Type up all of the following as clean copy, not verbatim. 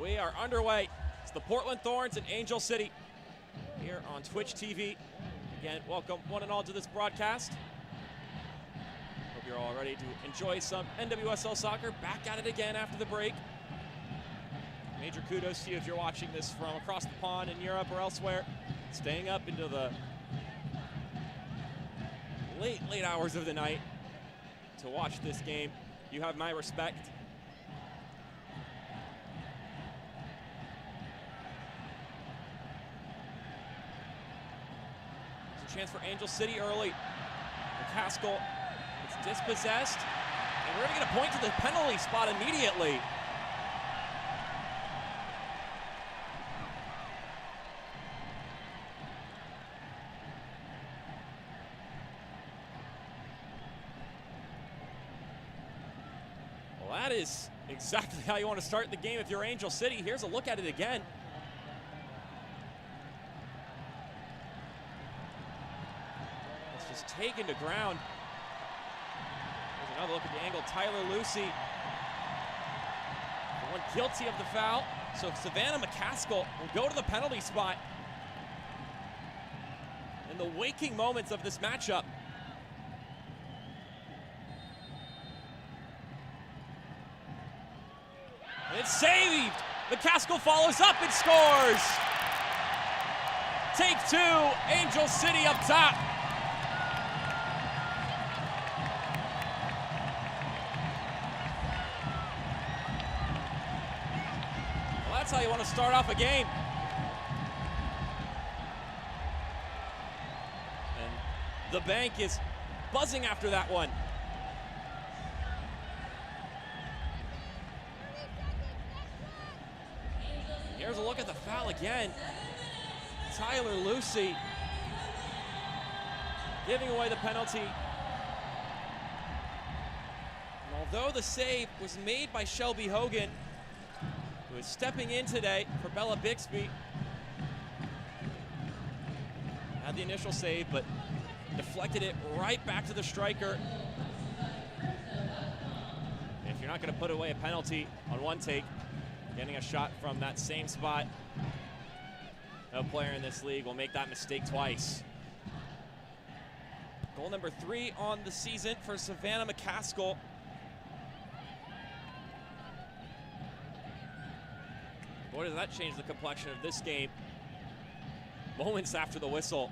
We are underway. It's the Portland Thorns in Angel City here on Twitch TV. Again, welcome one and all to this broadcast. Hope you're all ready to enjoy some NWSL soccer. Back at it again after the break. Major kudos to you if you're watching this from across the pond in Europe or elsewhere. Staying up into the late hours of the night to watch this game. You have my respect. There's a chance for Angel City early. McCaskill gets dispossessed, and we're going to get a point to the penalty spot immediately. That is exactly how you want to start the game if you're Angel City. Here's a look at it again. It's just taken to ground. Here's another look at the angle. Tyler Lucy, the one guilty of the foul. So Savannah McCaskill will go to the penalty spot in the waking moments of this matchup. It's saved. McCaskill follows up and scores. Take two, Angel City up top. Well, that's how you want to start off a game. And the bank is buzzing after that one. Here's a look at the foul again. Tyler Lucy giving away the penalty. And although the save was made by Shelby Hogan, who is stepping in today for Bella Bixby, had the initial save, but deflected it right back to the striker. And if you're not going to put away a penalty on one take, getting a shot from that same spot, no player in this league will make that mistake twice. Goal number 3 on the season for Savannah McCaskill. Boy, does that change the complexion of this game moments after the whistle.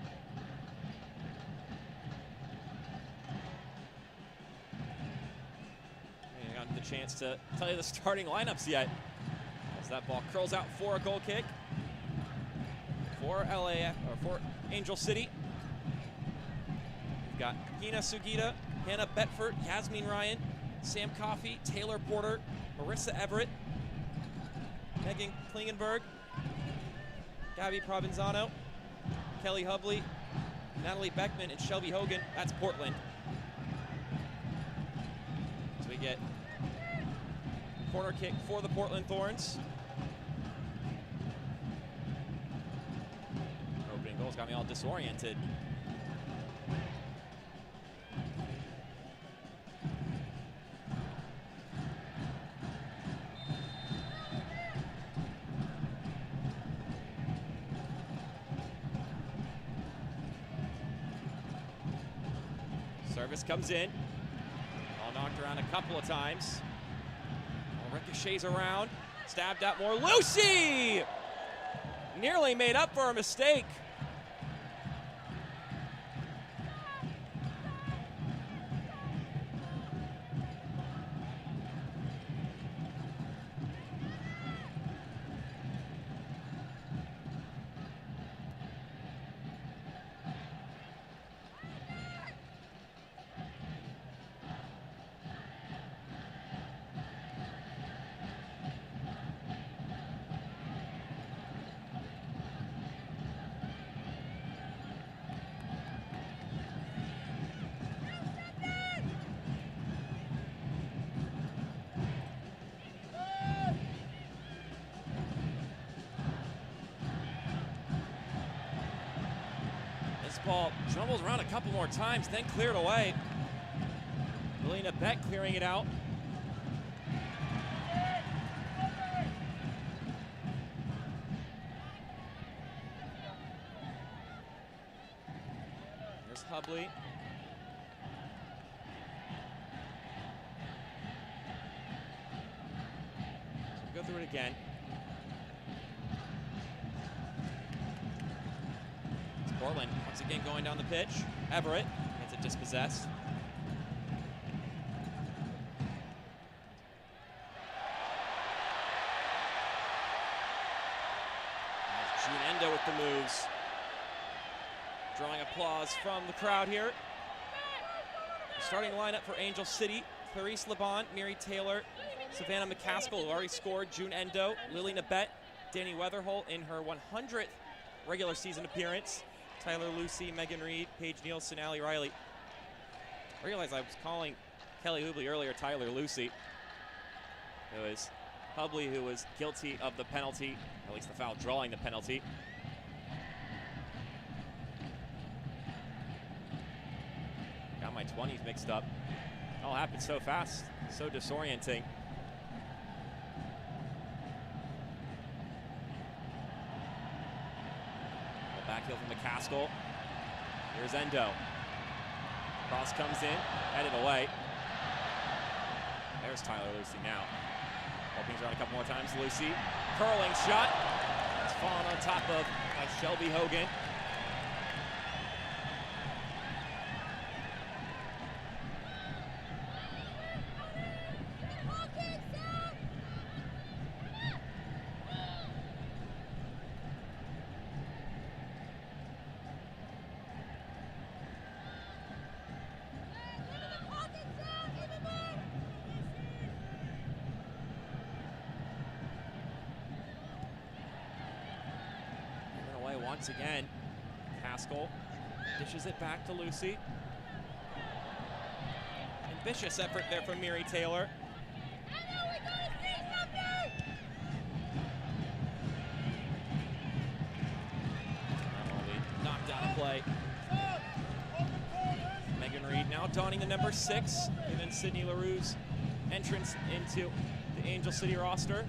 I haven't gotten the chance to tell you the starting lineups yet. As that ball curls out for a goal kick for for Angel City. We've got Hina Sugita, Hannah Betford, Yasmin Ryan, Sam Coffey, Taylor Porter, Marissa Everett, Megan Klingenberg, Gabby Provenzano, Kelly Hubley, Natalie Beckman, and Shelby Hogan. That's Portland. So we get corner kick for the Portland Thorns. Opening goals got me all disoriented. Service comes in. All knocked around a couple of times. Ricochets around, stabbed out more. Lucy nearly made up for a mistake. Ball dribbles around a couple more times, then cleared away. Melina Beck clearing it out. Hubley. So go through it again. It's Portland once again going down the pitch. Everett gets it dispossessed. June Endo with the moves. Drawing applause from the crowd here. Starting lineup for Angel City: Clarice Laban, Miri Taylor, Savannah McCaskill, who already scored, June Endo, Lily Nabet, Danny Weatherholt in her 100th regular season appearance, Tyler Lucy, Megan Reed, Paige Nielsen, Allie Riley. I realized I was calling Kelly Hubley earlier Tyler Lucy. It was Hubley who was guilty of the penalty, or at least the foul drawing the penalty. Got my 20s mixed up. It all happened so fast, so disorienting. Back heel from McCaskill. Here's Endo. Cross comes in, headed away. There's Tyler Lucy now. Hoping around a couple more times. Lucy, curling shot. It's fallen on top of Shelby Hogan. Once again, Haskell dishes it back to Lucy. Ambitious effort there from Miri Taylor. Knocked out of play. Megan Reed now donning the number 6, given Sydney LaRue's entrance into the Angel City roster.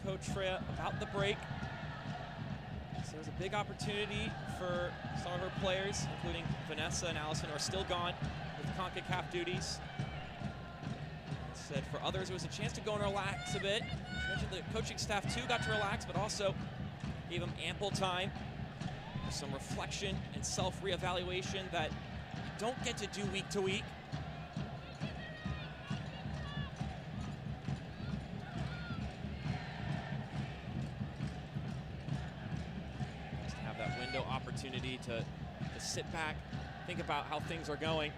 Coach Freya about the break. So there's a big opportunity for some of her players, including Vanessa and Allison, who are still gone with CONCACAF duties. Said for others, it was a chance to go and relax a bit. She mentioned the coaching staff too got to relax, but also gave them ample time for some reflection and self-reevaluation that you don't get to do week to week. Opportunity to sit back, think about how things are going.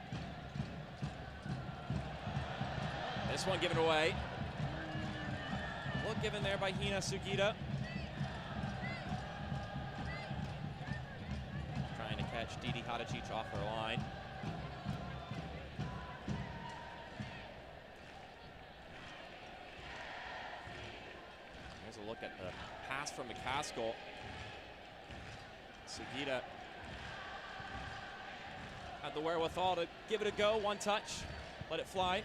This one given away. Look given there by Hina Sugita. Trying to catch Didi Hadicic off her line. Here's a look at the pass from McCaskill. Sugita had the wherewithal to give it a go, one touch, let it fly.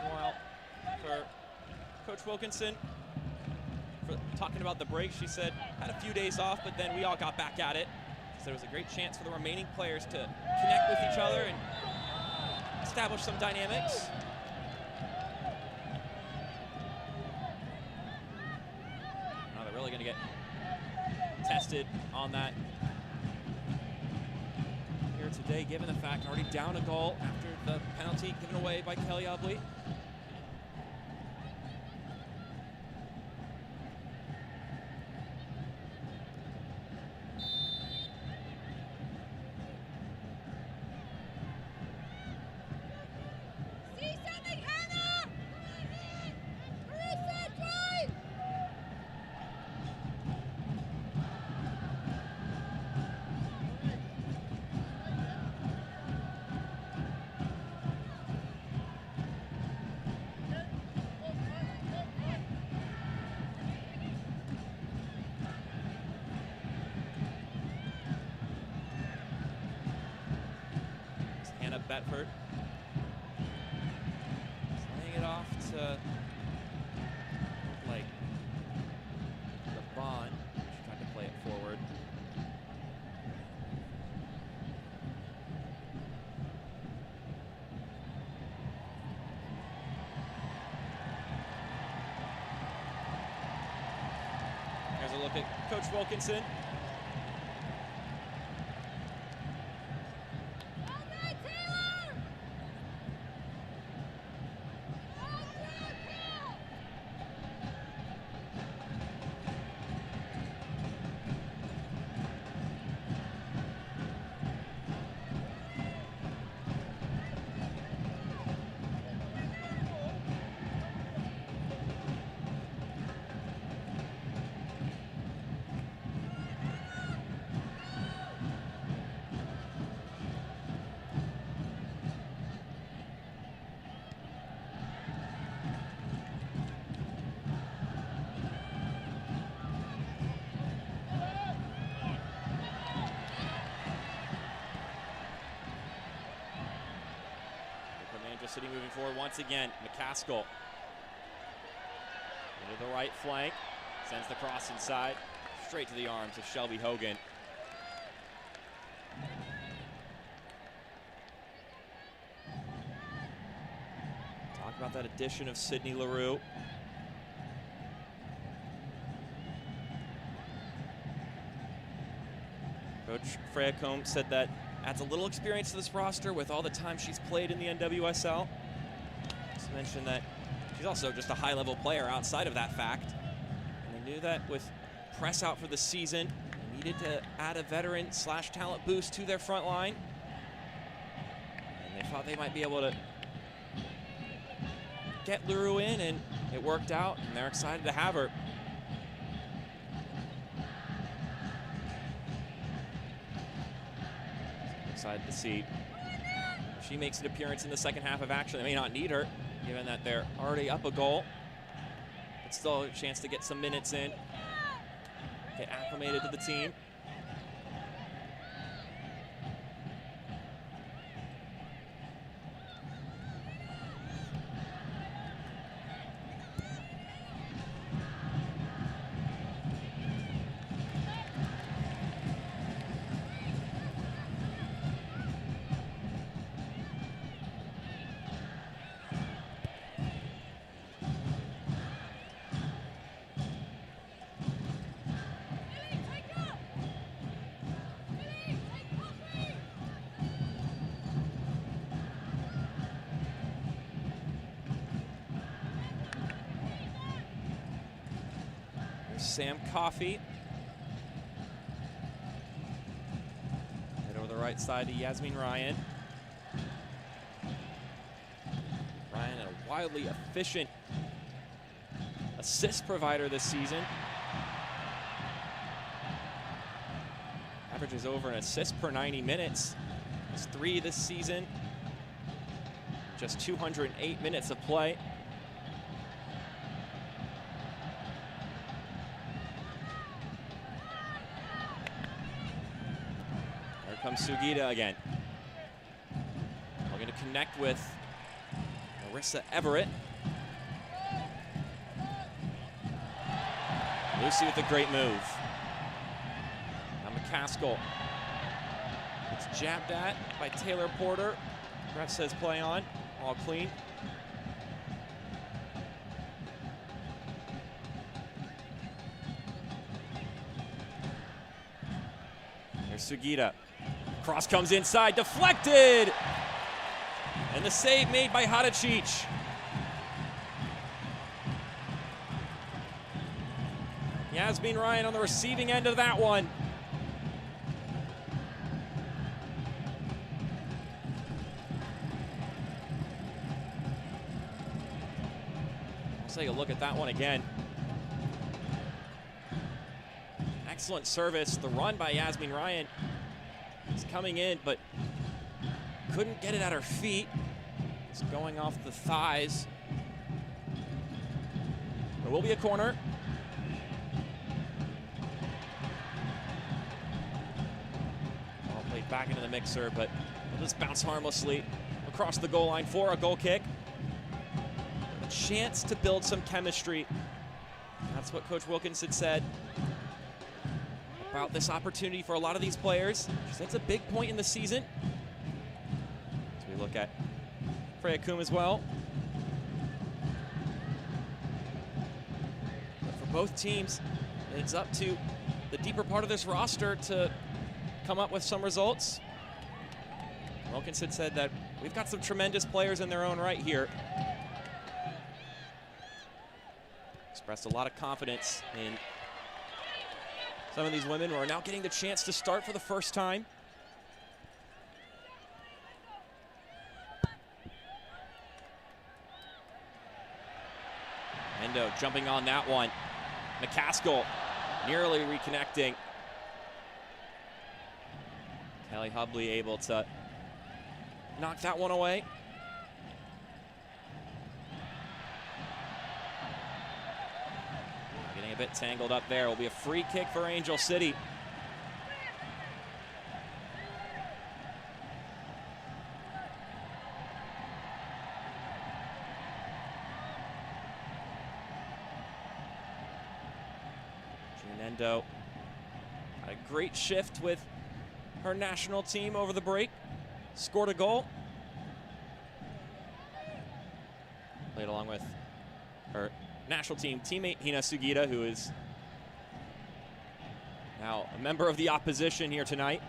Meanwhile, for Coach Wilkinson, for talking about the break, she said, had a few days off, but then we all got back at it. So it was a great chance for the remaining players to connect with each other and establish some dynamics. Now they're really going to get tested on that today, given the fact already down a goal after the penalty given away by Kelly Ubley. Bedford laying it off to like the Bond. She tried to play it forward. Here's a look at Coach Wilkinson. City moving forward once again. McCaskill into the right flank, sends the cross inside, straight to the arms of Shelby Hogan. Talk about that addition of Sydney LaRue. Coach Freya Combs said that adds a little experience to this roster with all the time she's played in the NWSL. Just mentioned that she's also just a high-level player outside of that fact. And they knew that with press out for the season, they needed to add a veteran/talent boost to their front line. And they thought they might be able to get LaRue in, and it worked out, and they're excited to have her. Excited to see if she makes an appearance in the second half of action. They may not need her, given that they're already up a goal, but still a chance to get some minutes in, get acclimated to the team. Sam Coffey. Head over the right side to Yasmin Ryan. Ryan, a wildly efficient assist provider this season. Averages over an assist per 90 minutes. It's 3 this season. Just 208 minutes of play. Comes Sugita again. We're going to connect with Marissa Everett. Lucy with a great move. Now McCaskill. It's jabbed at by Taylor Porter. Ref says play on. All clean. There's Sugita. Cross comes inside, deflected! And the save made by Hadicic. Yasmin Ryan on the receiving end of that one. Let's take a look at that one again. Excellent service. The run by Yasmin Ryan is coming in, but couldn't get it at her feet. It's going off the thighs. There will be a corner. Ball played back into the mixer, but will just bounce harmlessly across the goal line for a goal kick. A chance to build some chemistry. That's what Coach Wilkinson said about this opportunity for a lot of these players. She said it's a big point in the season. As we look at Freya Kuhn as well. But for both teams, it's up to the deeper part of this roster to come up with some results. Wilkinson said that we've got some tremendous players in their own right here. Expressed a lot of confidence in some of these women who are now getting the chance to start for the first time. Endo jumping on that one. McCaskill nearly reconnecting. Kelly Hubley able to knock that one away. Getting a bit tangled up there. Will be a free kick for Angel City. Endo had a great shift with her national team over the break. Scored a goal. Played along with her national team teammate Hina Sugita, who is now a member of the opposition here tonight.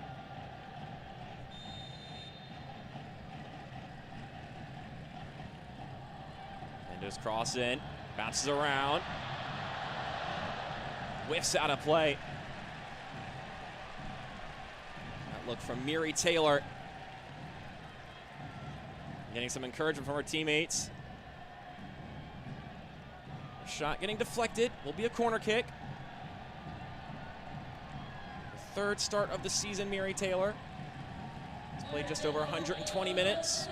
Endo's cross in, bounces around. Whiffs out of play. That look from Miri Taylor. Getting some encouragement from her teammates. Shot getting deflected. Will be a corner kick. The third start of the season, Miri Taylor. Has played just over 120 minutes.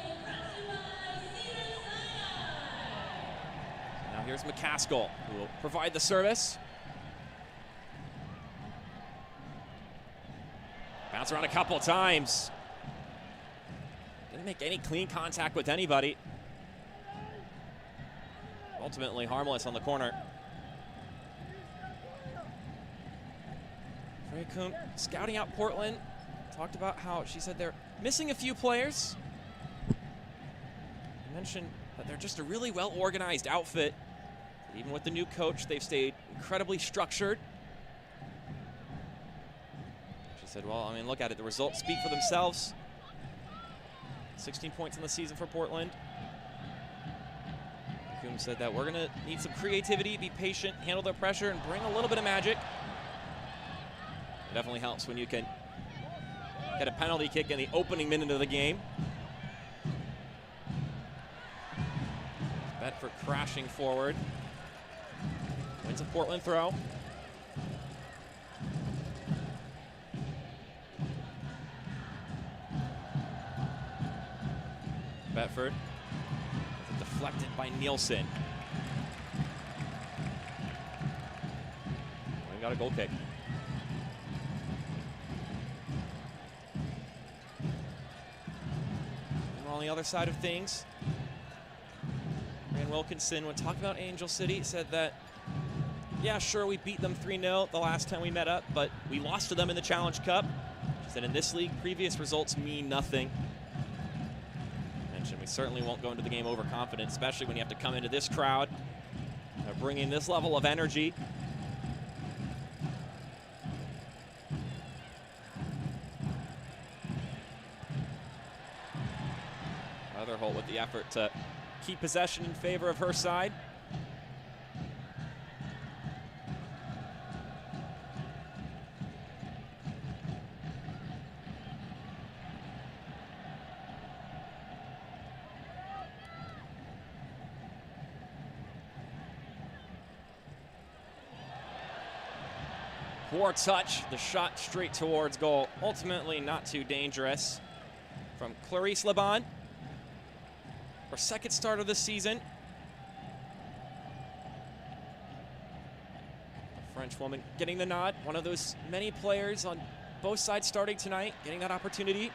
Now here's McCaskill, who will provide the service. Bounce around a couple times. Didn't make any clean contact with anybody. Ultimately harmless on the corner. Freya Kuhn scouting out Portland. Talked about how she said they're missing a few players. Mentioned that they're just a really well-organized outfit. Even with the new coach, they've stayed incredibly structured. Said, well, I mean, look at it. The results speak for themselves. 16 points in the season for Portland. Kuhn said that we're going to need some creativity, be patient, handle their pressure, and bring a little bit of magic. It definitely helps when you can get a penalty kick in the opening minute of the game. Bedford crashing forward. Wins a Portland throw. Bedford deflected by Nielsen. We got a goal kick. And on the other side of things, Rand Wilkinson, when talking about Angel City, said that, yeah, sure, we beat them 3-0 the last time we met up, but we lost to them in the Challenge Cup. She said in this league, previous results mean nothing. We certainly won't go into the game overconfident, especially when you have to come into this crowd, bring in this level of energy. the effort to keep possession in favor of her side. Poor touch, the shot straight towards goal. Ultimately not too dangerous from Clarice Laban. Her second start of the season. The French woman getting the nod. One of those many players on both sides starting tonight, getting that opportunity.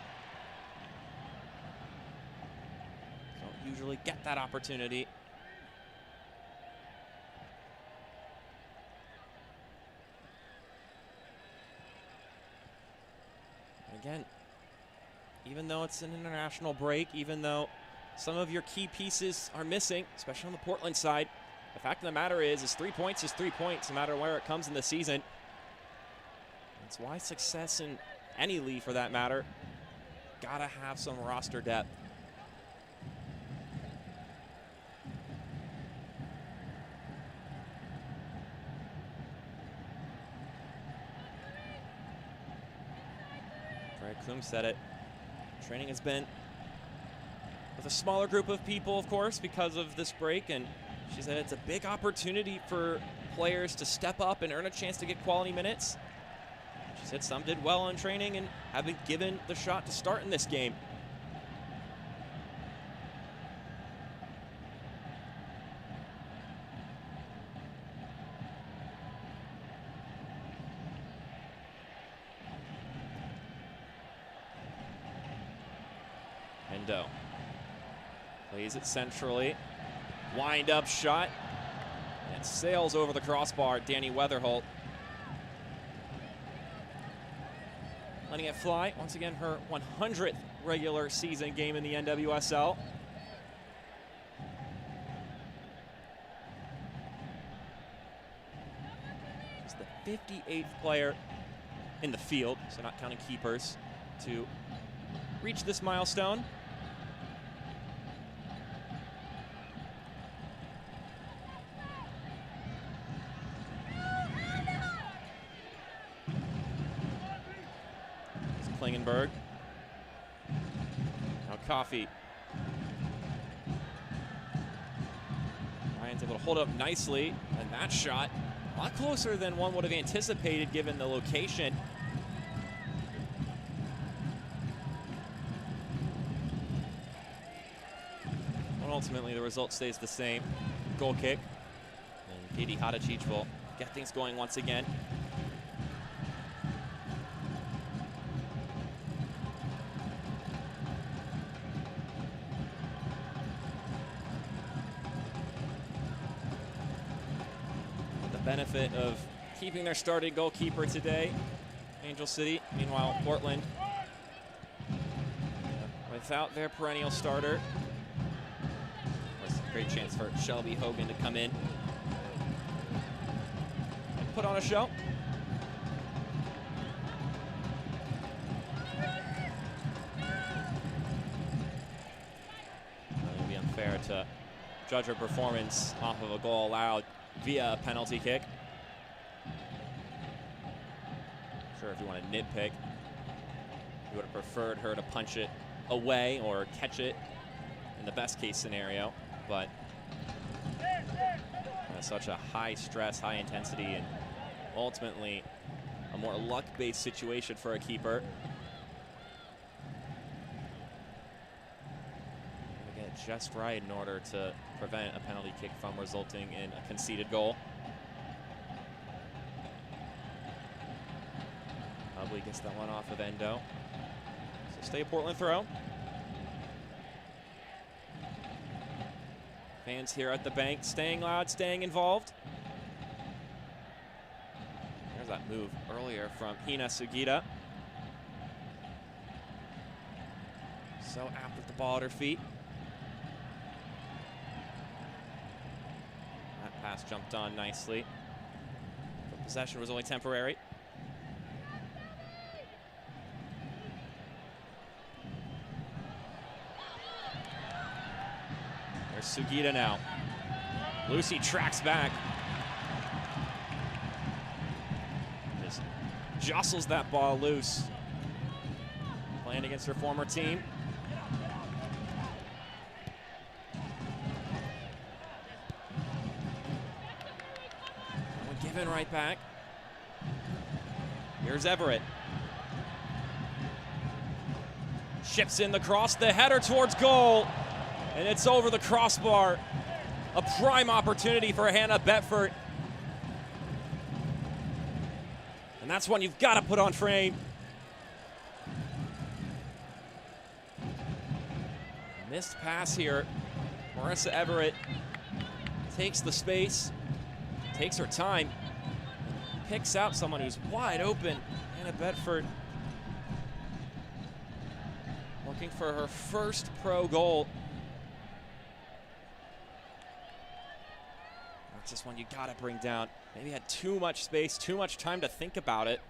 Don't usually get that opportunity. Again, even though it's an international break, even though some of your key pieces are missing, especially on the Portland side, the fact of the matter is 3 points is 3 points, no matter where it comes in the season. That's why success in any league, for that matter, gotta have some roster depth. Klum said it. Training has been with a smaller group of people, of course, because of this break, and she said it's a big opportunity for players to step up and earn a chance to get quality minutes. She said some did well in training and have been given the shot to start in this game. Endo plays it centrally. Wind up shot. And sails over the crossbar. Danny Weatherholt letting it fly. Once again, her 100th regular season game in the NWSL. She's the 58th player in the field, so not counting keepers, to reach this milestone. Klingenberg. Now Coffey. Ryan's able to hold up nicely, and that shot a lot closer than one would have anticipated given the location. But ultimately, the result stays the same. Goal kick. And Katie Hadicic will get things going once again. Benefit of keeping their starting goalkeeper today, Angel City. Meanwhile, Portland, without their perennial starter. There's a great chance for Shelby Hogan to come in and put on a show. It would be unfair to judge her performance off of a goal allowed via a penalty kick. Sure, if you want to nitpick, you would have preferred her to punch it away or catch it in the best case scenario, but such a high stress, high intensity, and ultimately a more luck-based situation for a keeper. Just right in order to prevent a penalty kick from resulting in a conceded goal. Probably gets that one off of Endo. So stay a Portland throw. Fans here at the bank staying loud, staying involved. There's that move earlier from Hina Sugita. So apt with the ball at her feet. Pass jumped on nicely. But possession was only temporary. Here's Sugita now. Lucy tracks back. Just jostles that ball loose. Playing against her former team. Given right back. Here's Everett. Ships in the cross, the header towards goal, and it's over the crossbar. A prime opportunity for Hannah Betford. And that's one you've got to put on frame. Missed pass here. Marissa Everett takes the space, takes her time, picks out someone who's wide open. Hannah Betford looking for her first pro goal. That's just one you gotta bring down. Maybe had too much space, too much time to think about it.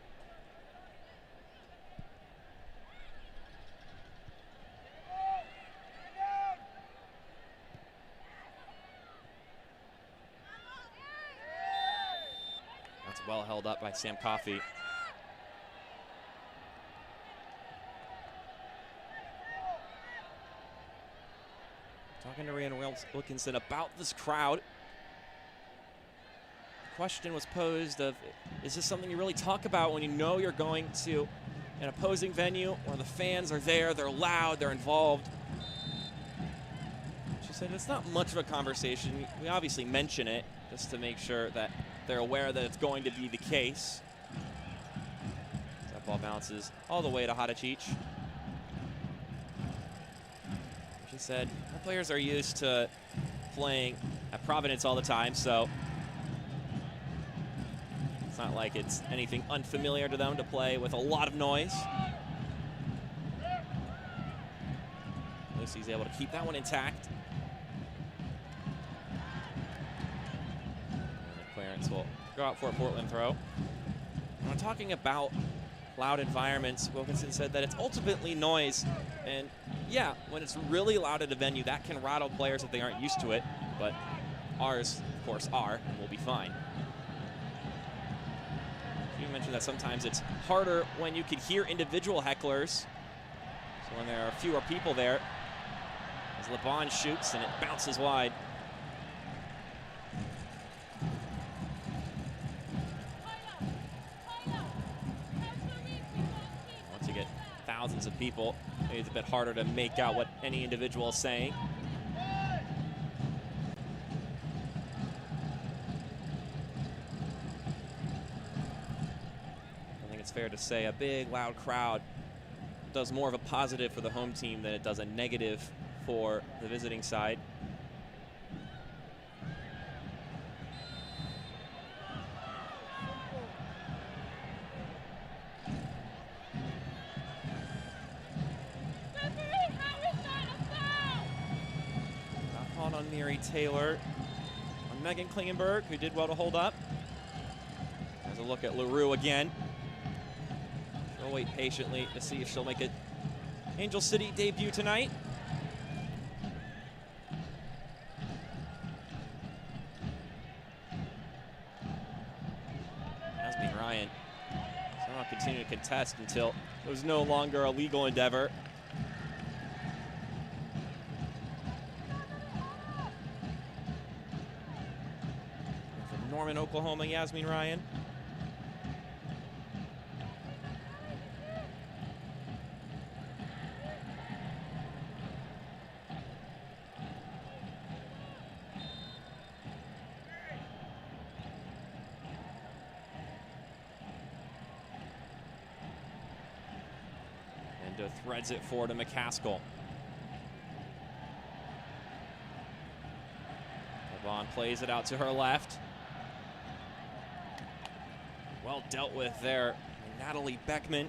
That's well held up by Sam Coffey. Talking to Rhiannon Wilkinson about this crowd. The question was posed of, is this something you really talk about when you know you're going to an opposing venue where the fans are there, they're loud, they're involved? She said it's not much of a conversation. We obviously mention it just to make sure that they're aware that it's going to be the case. That ball bounces all the way to Hadicic. She said, our players are used to playing at Providence all the time, so it's not like it's anything unfamiliar to them to play with a lot of noise. Lucy's able to keep that one intact. And the clearance will go out for a Portland throw. And when talking about loud environments, Wilkinson said that it's ultimately noise. And yeah, when it's really loud at a venue, that can rattle players if they aren't used to it. But ours, of course, are, and we'll be fine. You mentioned that sometimes it's harder when you can hear individual hecklers. So when there are fewer people there, as LeBon shoots and it bounces wide. Once you get thousands of people, maybe it's a bit harder to make out what any individual is saying. It's fair to say a big, loud crowd does more of a positive for the home team than it does a negative for the visiting side. Not called on Mary Taylor. On Megan Klingenberg, who did well to hold up. There's a look at LaRue again. We'll wait patiently to see if she'll make an Angel City debut tonight. Yasmin Ryan somehow continue to contest until it was no longer a legal endeavor. From Norman, Oklahoma, Yasmin Ryan. Threads it forward to McCaskill. LeBon plays it out to her left. Well dealt with there. Natalie Beckman,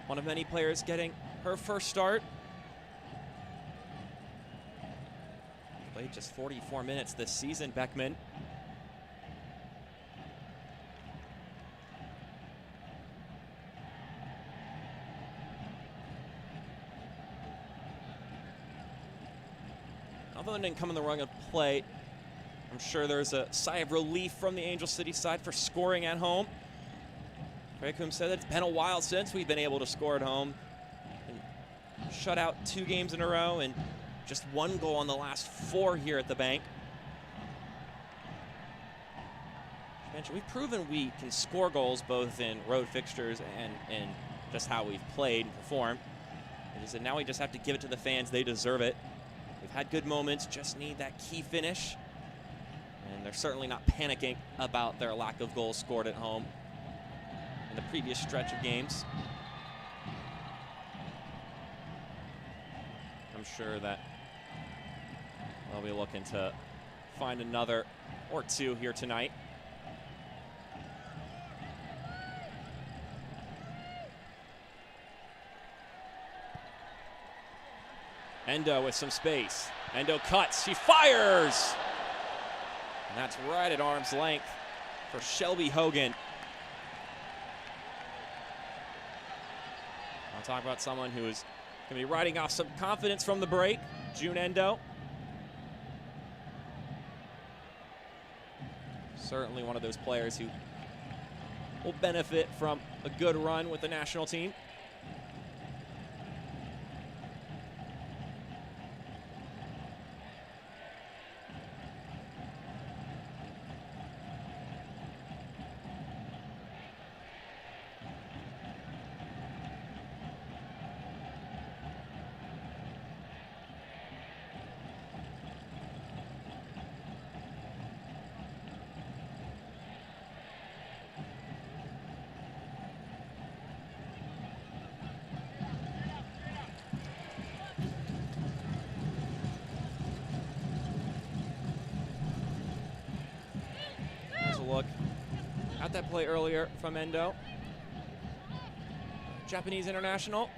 one of many players getting her first start. Played just 44 minutes this season, Beckman. I Sutherland didn't come in the run of play. I'm sure there's a sigh of relief from the Angel City side for scoring at home. Craig Coombs said that it's been a while since we've been able to score at home. And shut out 2 games in a row and just 1 goal on the last 4 here at the bank. We've proven we can score goals both in road fixtures and in just how we've played and performed. And now we just have to give it to the fans. They deserve it. We've had good moments, just need that key finish. And they're certainly not panicking about their lack of goals scored at home in the previous stretch of games. I'm sure that they'll be looking to find another or 2 here tonight. Endo with some space. Endo cuts, she fires! And that's right at arm's length for Shelby Hogan. I'll talk about someone who is going to be riding off some confidence from the break, June Endo. Certainly one of those players who will benefit from a good run with the national team. Look at that play earlier from Endo. Japanese international.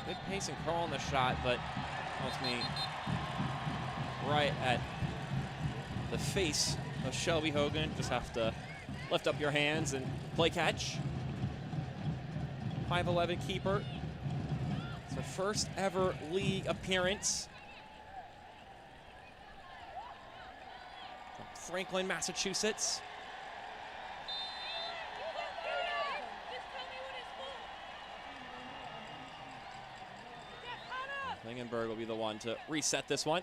Good pace and curl on the shot, but ultimately right at the face of Shelby Hogan. Just have to lift up your hands and play catch. 5'11" keeper. It's her first ever league appearance. Franklin, Massachusetts. Klingenberg will be the one to reset this one.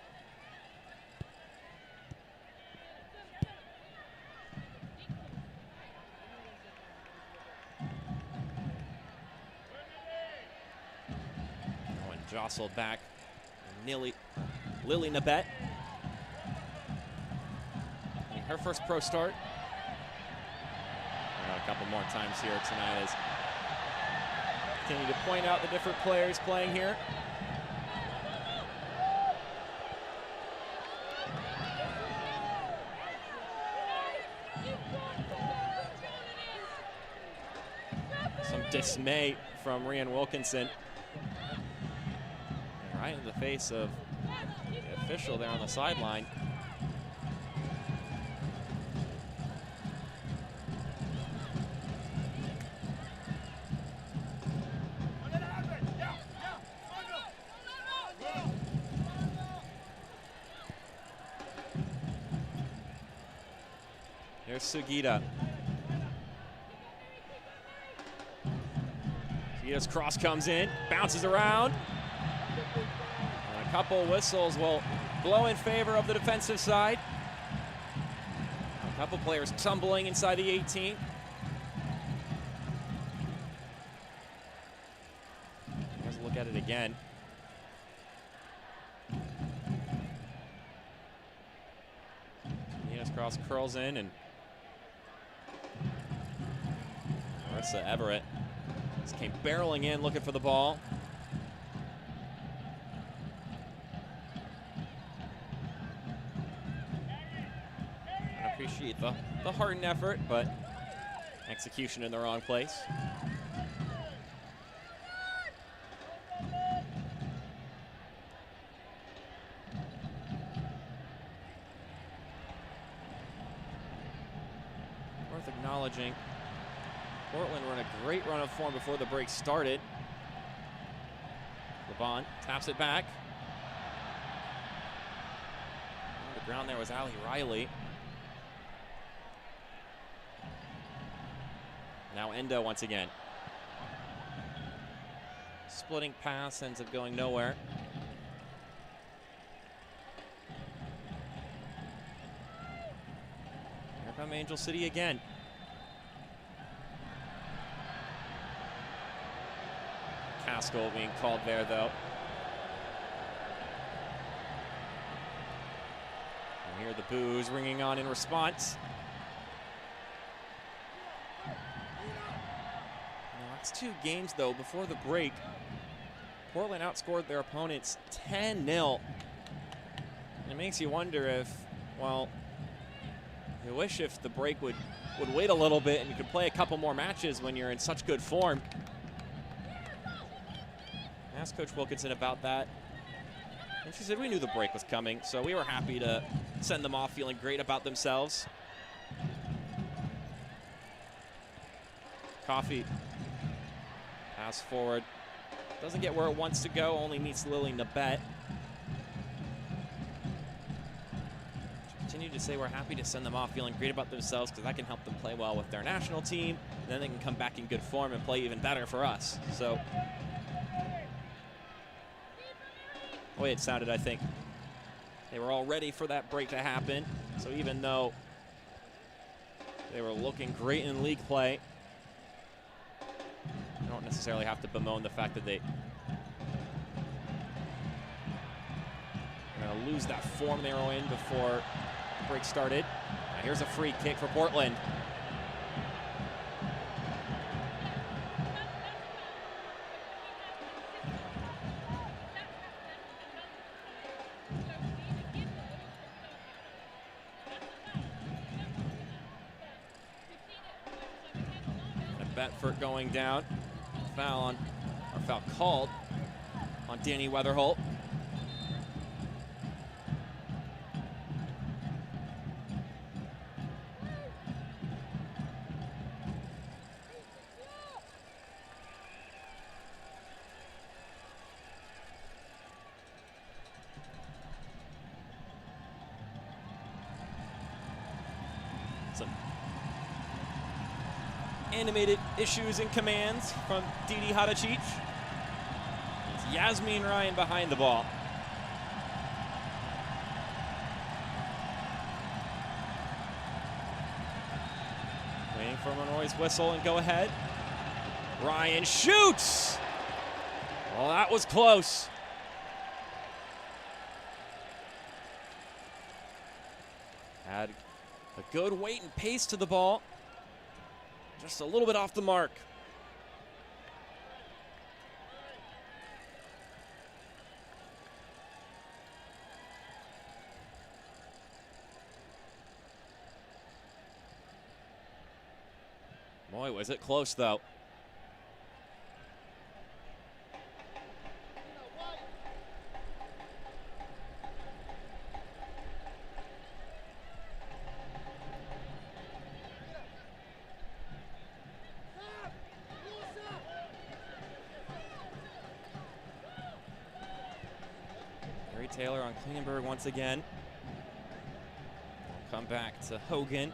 And jostled back, Lily Nabet. Her first pro start. A couple more times here tonight as continue to point out the different players playing here. Some dismay from Rian Wilkinson. And right in the face of the official there on the sideline. There's Sugita. Sugita's cross comes in, bounces around. And a couple whistles will blow in favor of the defensive side. A couple players tumbling inside the 18. Here's a look at it again. Sugita's cross curls in and Marissa Everett just came barreling in looking for the ball. I appreciate the heart and effort, but execution in the wrong place. Worth acknowledging, Portland were in a great run of form before the break started. The Bond taps it back. On the ground there was Ali Riley. Now Endo once again. Splitting pass ends up going nowhere. Here come Angel City again. Caskell being called there, though. You hear the boos ringing on in response. The last two games, though, before the break, Portland outscored their opponents 10-0. It makes you wonder if, well, you wish if the break would wait a little bit and you could play a couple more matches when you're in such good form. Asked Coach Wilkinson about that, and she said we knew the break was coming, so we were happy to send them off feeling great about themselves. Coffee pass forward, doesn't get where it wants to go, only meets Lily Nabet. Continue to say we're happy to send them off feeling great about themselves because that can help them play well with their national team, and then they can come back in good form and play even better for us. So the way it sounded, I think they were all ready for that break to happen. So even though they were looking great in league play, you don't necessarily have to bemoan the fact that they're going to lose that form they were in before the break started. Now here's a free kick for Portland. Bedford going down. Foul called on Danny Weatherholt. Some animated issues and commands from Didi Hadachich. It's Yasmin Ryan behind the ball. Waiting for Monroy's whistle and go ahead. Ryan shoots! Well, that was close. Had a good weight and pace to the ball. Just a little bit off the mark. Boy, was it close, though. Taylor on Kleinenberg once again. We'll come back to Hogan.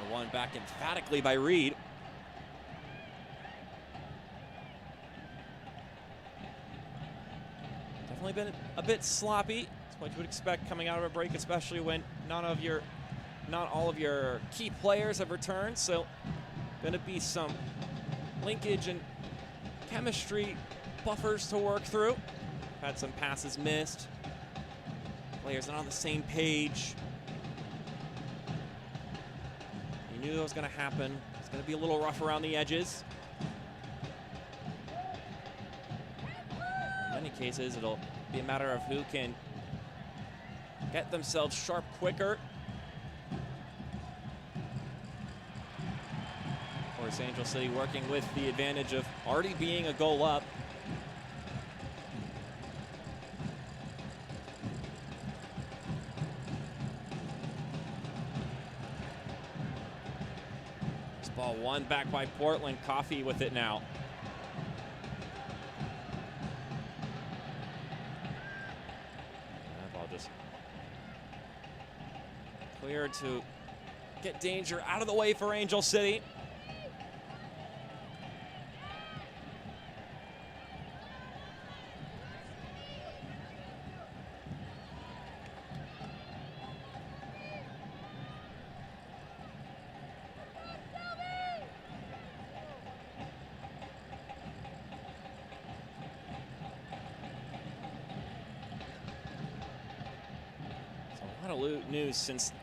One back emphatically by Reed. Definitely been a bit sloppy. What you would expect coming out of a break, especially when not all of your key players have returned. So going to be some linkage and chemistry buffers to work through. Had some passes missed. Players not on the same page. You knew that was going to happen. It's going to be a little rough around the edges. In many cases, it'll be a matter of who can get themselves sharp quicker. Of course, Angel City working with the advantage of already being a goal up. Ball won back by Portland. Coffee with it now. That ball just cleared to get danger out of the way for Angel City. A lot of news since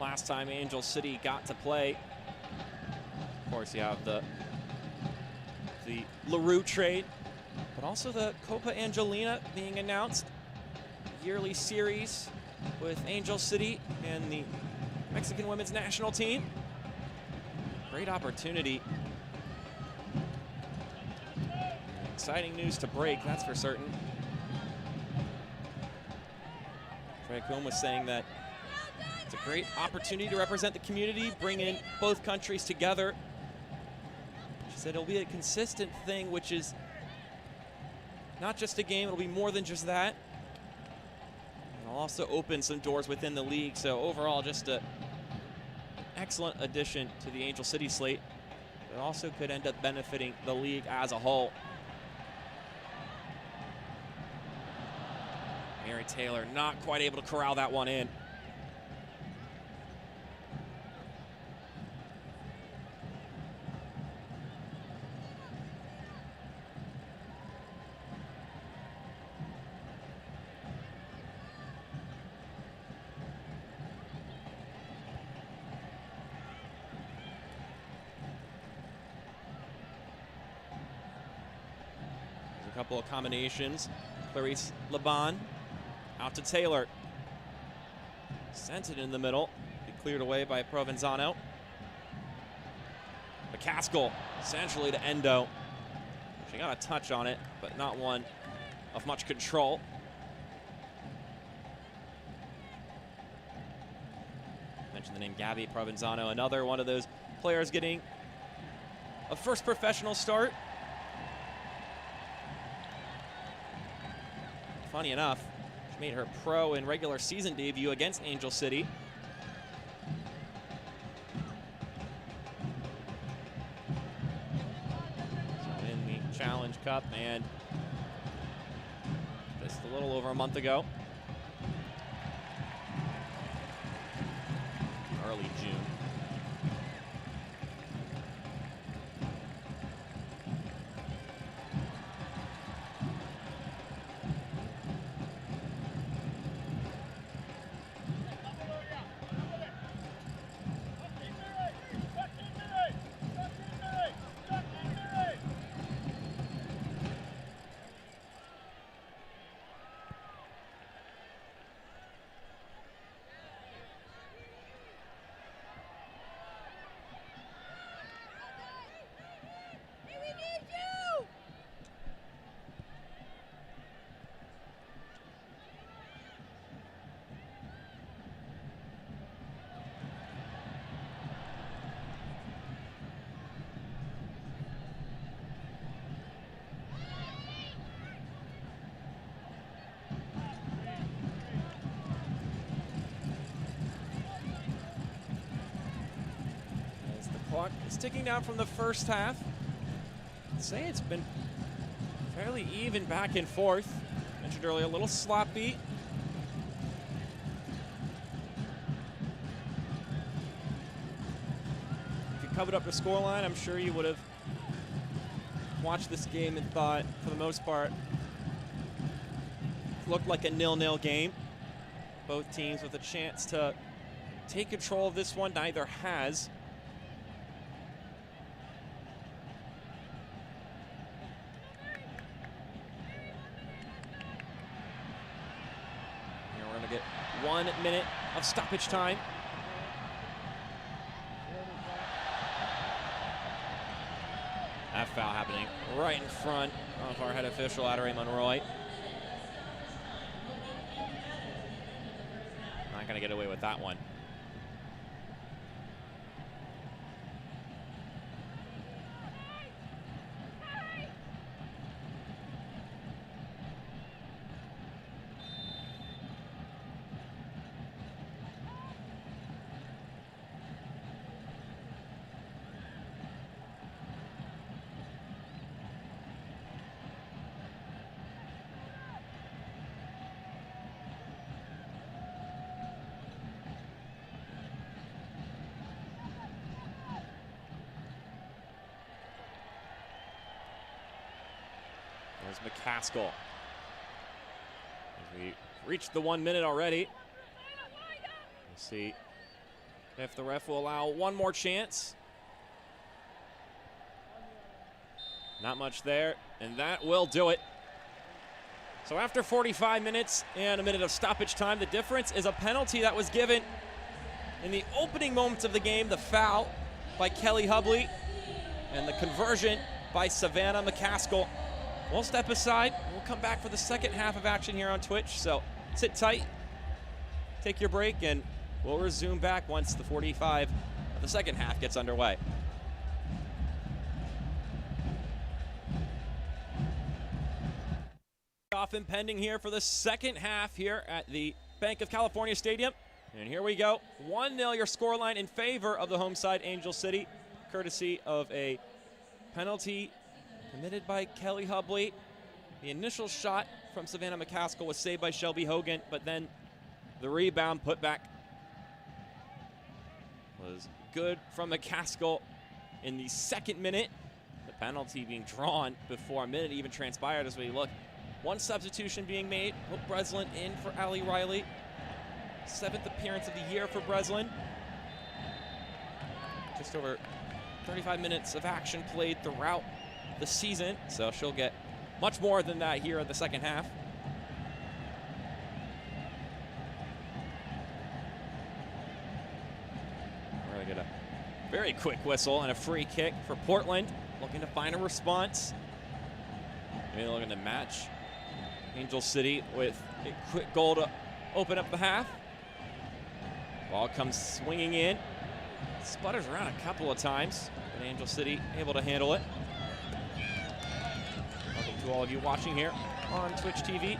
last time Angel City got to play. Of course, you have the LaRue trade, but also the Copa Angelina being announced. Yearly series with Angel City and the Mexican women's national team. Great opportunity. Exciting news to break, that's for certain. Cohn was saying that it's a great opportunity to represent the community, bring in both countries together. She said it'll be a consistent thing, which is not just a game, it'll be more than just that. It'll also open some doors within the league. So overall, just an excellent addition to the Angel City slate. It also could end up benefiting the league as a whole. Mary Taylor not quite able to corral that one in. There's a couple of combinations. Clarice Laban out to Taylor. Sent it in the middle. Be cleared away by Provenzano. McCaskill essentially to Endo. She got a touch on it, but not one of much control. Mentioned the name Gabby Provenzano, another one of those players getting a first professional start. Funny enough, made her pro and regular season debut against Angel City. So in the Challenge Cup, and just a little over a month ago. Early June. Clock is ticking down from the first half. I'd say it's been fairly even back and forth. Mentioned earlier, a little sloppy. If you covered up the scoreline, I'm sure you would have watched this game and thought, for the most part, it looked like a 0-0 game. Both teams with a chance to take control of this one. Neither has. Here we're going to get 1 minute of stoppage time. That foul happening right in front of our head official, Adere Monroy. Not going to get away with that one. McCaskill. As we reached the 1 minute already. We'll see if the ref will allow one more chance. Not much there, and that will do it. So after 45 minutes and a minute of stoppage time, the difference is a penalty that was given in the opening moments of the game, the foul by Kelly Hubley, and the conversion by Savannah McCaskill. We'll step aside. We'll come back for the second half of action here on Twitch. So sit tight, take your break, and we'll resume back once the 45 of the second half gets underway. Off impending here for the second half here at the Bank of California Stadium. And here we go. 1-0 your scoreline in favor of the home side, Angel City, courtesy of a penalty committed by Kelly Hubley. The initial shot from Savannah McCaskill was saved by Shelby Hogan, but then the rebound put back was good from McCaskill in the second minute. The penalty being drawn before a minute even transpired as we look. One substitution being made. Hope Breslin in for Allie Riley. 7th appearance of the year for Breslin. Just over 35 minutes of action played throughout the season, so she'll get much more than that here in the second half. We're gonna get a very quick whistle and a free kick for Portland, looking to find a response. Maybe looking to match Angel City with a quick goal to open up the half. Ball comes swinging in. Sputters around a couple of times, but Angel City able to handle it. Welcome to all of you watching here on Twitch TV.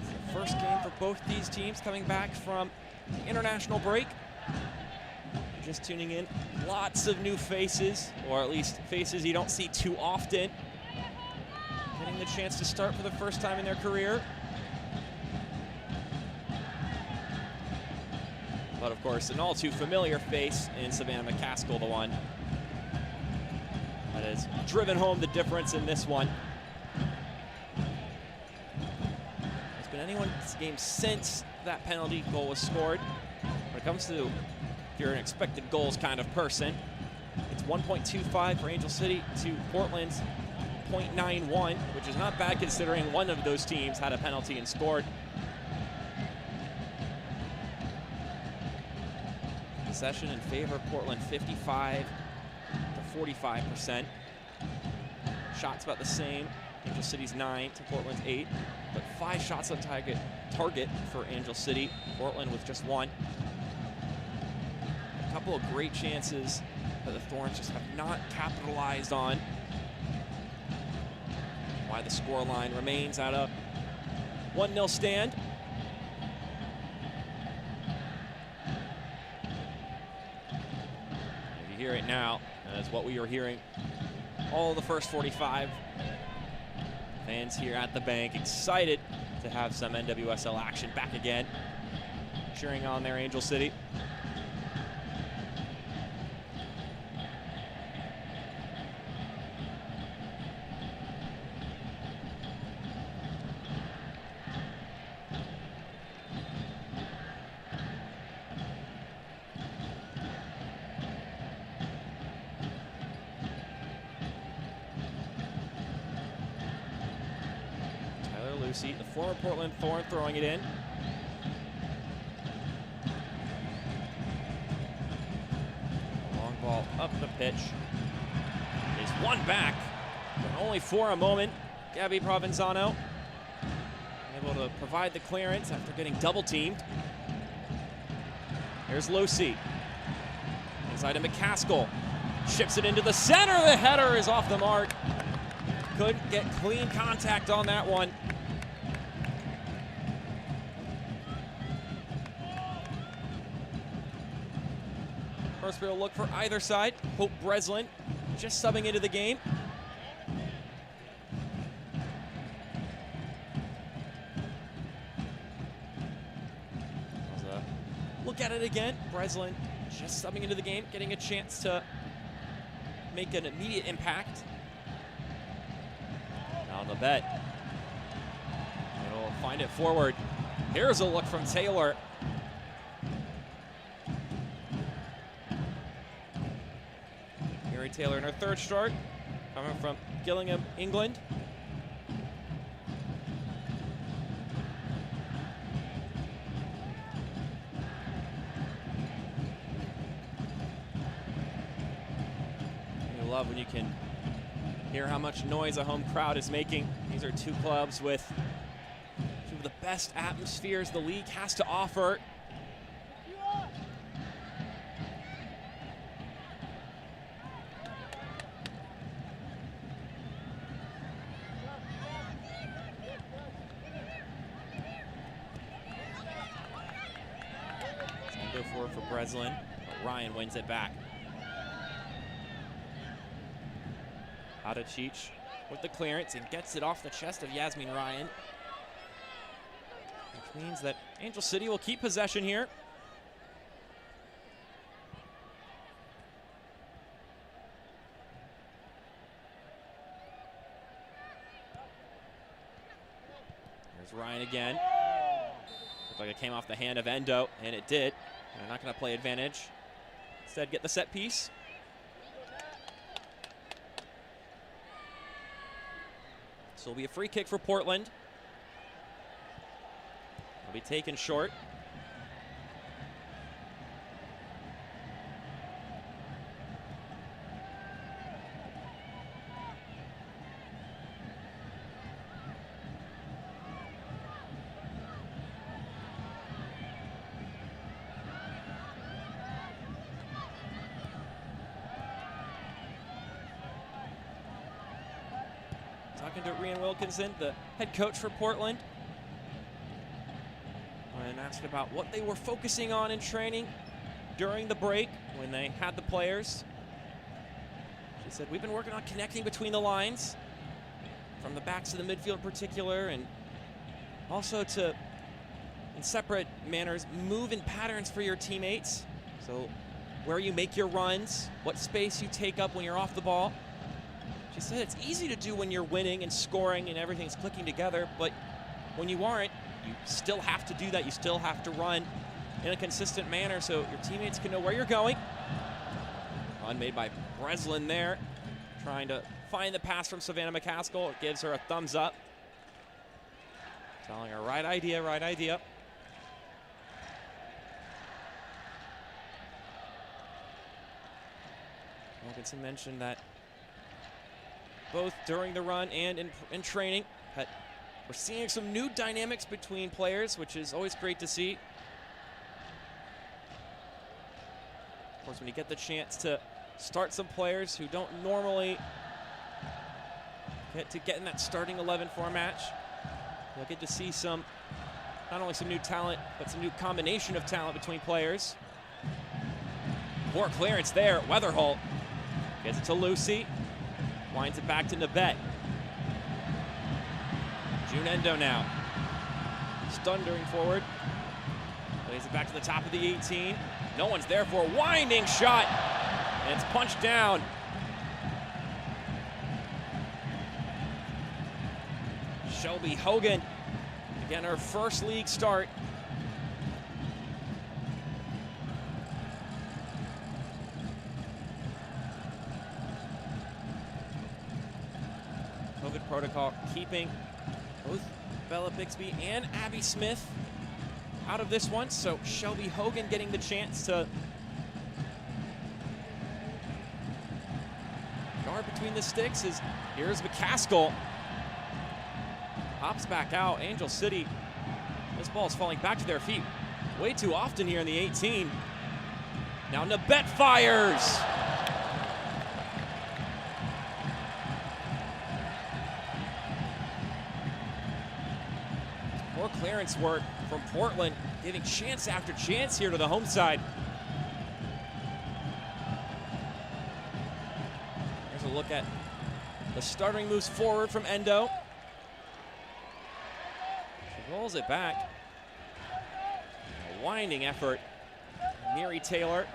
It's the first game for both these teams coming back from the international break. Just tuning in, lots of new faces, or at least faces you don't see too often, getting the chance to start for the first time in their career. But of course, an all too familiar face in Savannah McCaskill, the one that has driven home the difference in this one. It's been anyone's game since that penalty goal was scored. When it comes to if you're an expected goals kind of person, it's 1.25 for Angel City to Portland's 0.91, which is not bad considering one of those teams had a penalty and scored. Possession in favor of Portland, 55 to 45%. Shots about the same. Angel City's 9 to Portland's 8, but 5 shots on target for Angel City. Portland with just 1. Couple of great chances that the Thorns just have not capitalized on. Why the scoreline remains at a 1-0 stand. If you hear it now, that's what we were hearing all the first 45. Fans here at the bank excited to have some NWSL action back again, cheering on their Angel City. The former Portland Thorn throwing it in. Long ball up the pitch. Is one back, but only for a moment. Gabby Provenzano able to provide the clearance after getting double teamed. Here's Lucy. Inside to McCaskill. Ships it into the center. The header is off the mark. Couldn't get clean contact on that one. First we'll look for either side. Hope Breslin just subbing into the game. Look at it again. Breslin just subbing into the game, getting a chance to make an immediate impact. Now on the bet. It'll find it forward. Here's a look from Taylor. Mary Taylor in her third start, coming from Gillingham, England. You love when you can hear how much noise a home crowd is making. These are two clubs with two of the best atmospheres the league has to offer. Go forward for Breslin, but Ryan wins it back. Hadachich with the clearance and gets it off the chest of Yasmin Ryan, which means that Angel City will keep possession here. There's Ryan again. Looked like it came off the hand of Endo, and it did. They're not going to play advantage. Instead, get the set piece. So it'll be a free kick for Portland. It'll be taken short. Talking to Rian Wilkinson, the head coach for Portland, when asked about what they were focusing on in training during the break when they had the players. She said, we've been working on connecting between the lines, from the backs to the midfield in particular, and also to, in separate manners, move in patterns for your teammates. So where you make your runs, what space you take up when you're off the ball. She said it's easy to do when you're winning and scoring and everything's clicking together, but when you aren't, you still have to do that. You still have to run in a consistent manner so your teammates can know where you're going. Run made by Breslin there, trying to find the pass from Savannah McCaskill. It gives her a thumbs up, telling her right idea, right idea. Wilkinson mentioned that both during the run and in training, that we're seeing some new dynamics between players, which is always great to see. Of course, when you get the chance to start some players who don't normally get in that starting 11 for a match, you'll get to see some, not only some new talent, but some new combination of talent between players. Poor clearance there. Weatherholt gets it to Lucy. Winds it back to Nabet. June Endo now. Thundering forward. Plays it back to the top of the 18. No one's there for a winding shot. And it's punched down. Shelby Hogan. Again, her first league start. COVID protocol keeping both Bella Bixby and Abby Smith out of this one, so Shelby Hogan getting the chance to guard between the sticks. Here's McCaskill. Hops back out. Angel City, this ball is falling back to their feet way too often here in the 18. Now Nabet fires. More clearance work from Portland, giving chance after chance here to the home side. Here's a look at the starting moves forward from Endo. She rolls it back. A winding effort. Mary Taylor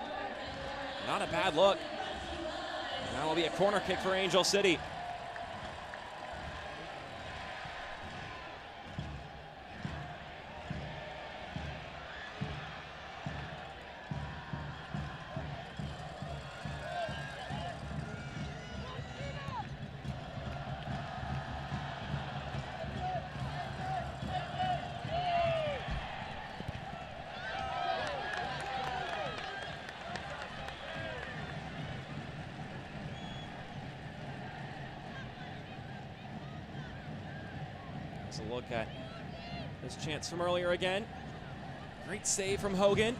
Not a bad look. Now will be a corner kick for Angel City. Let's look at this chance from earlier again. Great save from Hogan.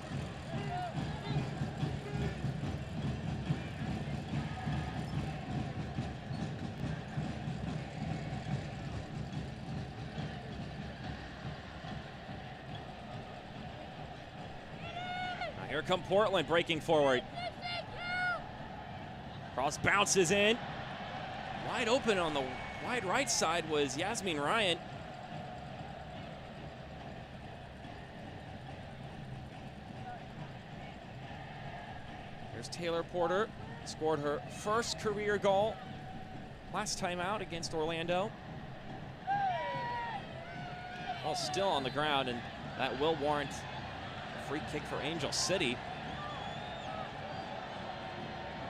Now here come Portland breaking forward. Cross bounces in. Wide open on the wide right side was Yasmin Ryan. Here's Taylor Porter, scored her first career goal last time out against Orlando. Ball still on the ground, and that will warrant a free kick for Angel City.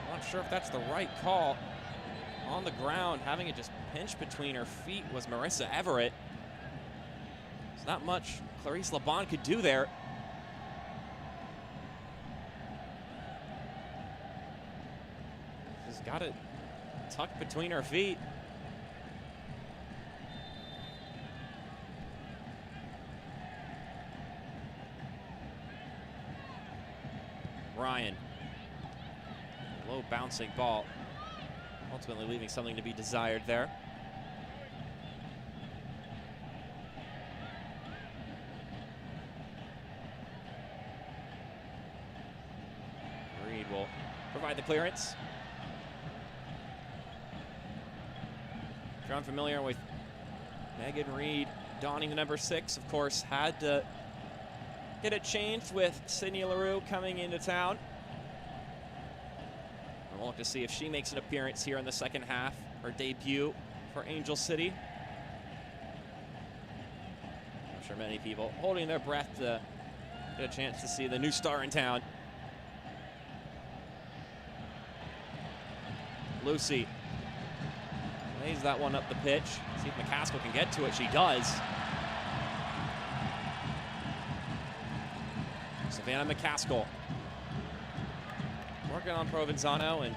I'm not sure if that's the right call. On the ground, having it just pinch between her feet was Marissa Everett. There's not much Clarice LeBon could do there. She's got it tucked between her feet. Ryan. Low bouncing ball. Ultimately leaving something to be desired there. Reed will provide the clearance. If you're unfamiliar with Megan Reed donning the number 6, of course, had to get it changed with Sydney LaRue coming into town. We'll look to see if she makes an appearance here in the second half, her debut for Angel City. I'm sure many people holding their breath to get a chance to see the new star in town. Lucy lays that one up the pitch. See if McCaskill can get to it. She does. Savannah McCaskill working on Provenzano and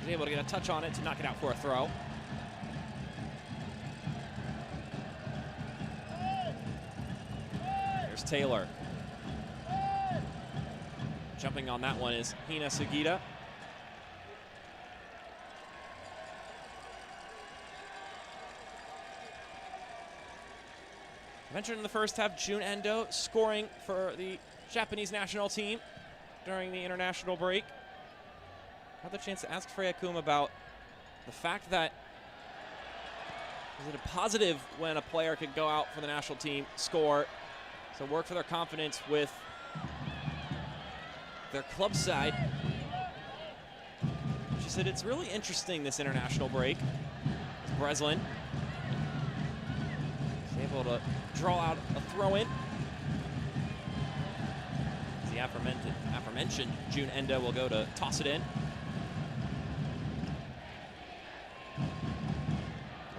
was able to get a touch on it to knock it out for a throw. There's Taylor. Jumping on that one is Hina Sugita. I mentioned in the first half, June Endo scoring for the Japanese national team during the international break. I had the chance to ask Freya Kum about the fact that is it a positive when a player could go out for the national team, score, so work for their confidence with their club side. She said it's really interesting this international break. Breslin is able to draw out a throw-in. The aforementioned June Endo will go to toss it in.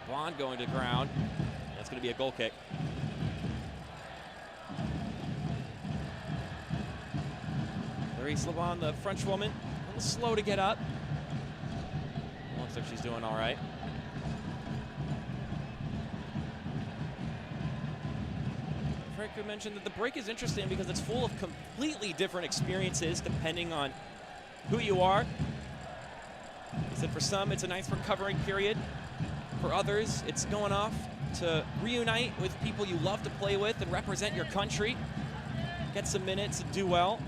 LeBon going to ground. That's going to be a goal kick. Clarice LeBon, the French woman, a little slow to get up. Looks like she's doing all right. Frank could mention that the break is interesting because it's full of completely different experiences depending on who you are. He said for some, it's a nice recovering period. For others, it's going off to reunite with people you love to play with and represent your country. Get some minutes and do well.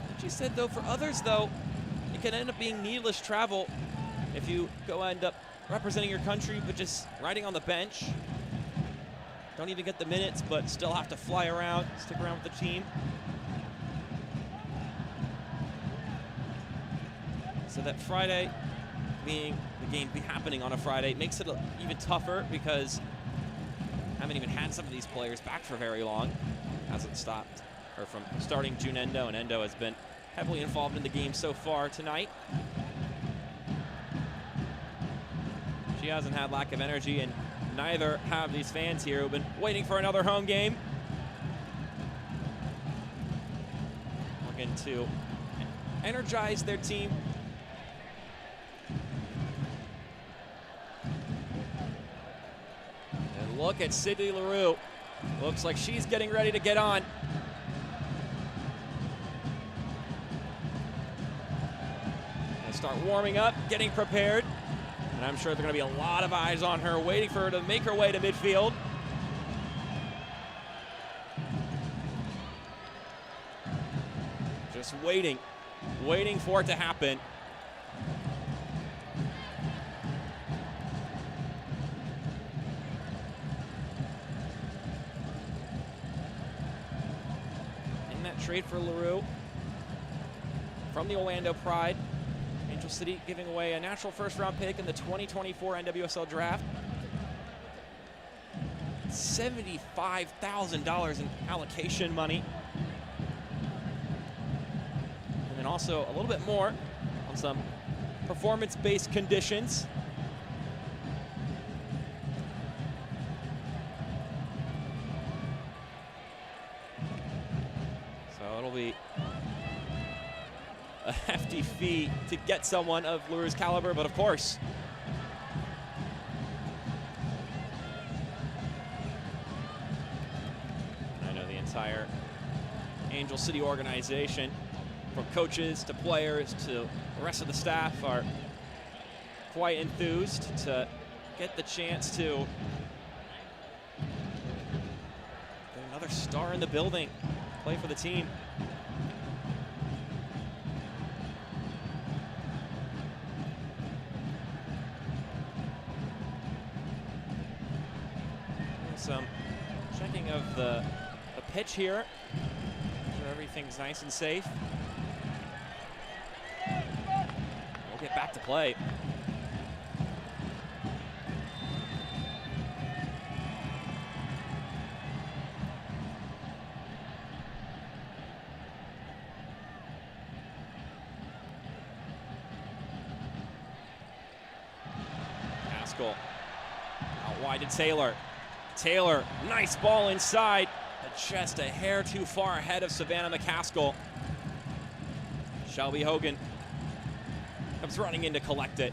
And she said, though, for others, though, it can end up being needless travel if you go end up representing your country but just riding on the bench. Don't even get the minutes, but still have to fly around, stick around with the team. So that Friday being the game happening on a Friday makes it even tougher because I haven't even had some of these players back for very long. Hasn't stopped, or from starting June Endo, and Endo has been heavily involved in the game so far tonight. She hasn't had lack of energy, and neither have these fans here who've been waiting for another home game. Looking to energize their team. And look at Sydney Leroux. Looks like she's getting ready to get on. And start warming up, getting prepared. And I'm sure there are going to be a lot of eyes on her, waiting for her to make her way to midfield. Just waiting for it to happen. In that trade for Leroux from the Orlando Pride, Angel City giving away a natural first-round pick in the 2024 NWSL draft. $75,000 in allocation money. And then also a little bit more on some performance-based conditions. So it'll be a hefty fee to get someone of Leroux's caliber, but of course, I know the entire Angel City organization, from coaches to players to the rest of the staff, are quite enthused to get the chance to get another star in the building, play for the team. Some checking of the pitch here, so everything's nice and safe. We'll get back to play. Haskell out wide to Taylor. Taylor, nice ball inside, but just a hair too far ahead of Savannah McCaskill. Shelby Hogan comes running in to collect it.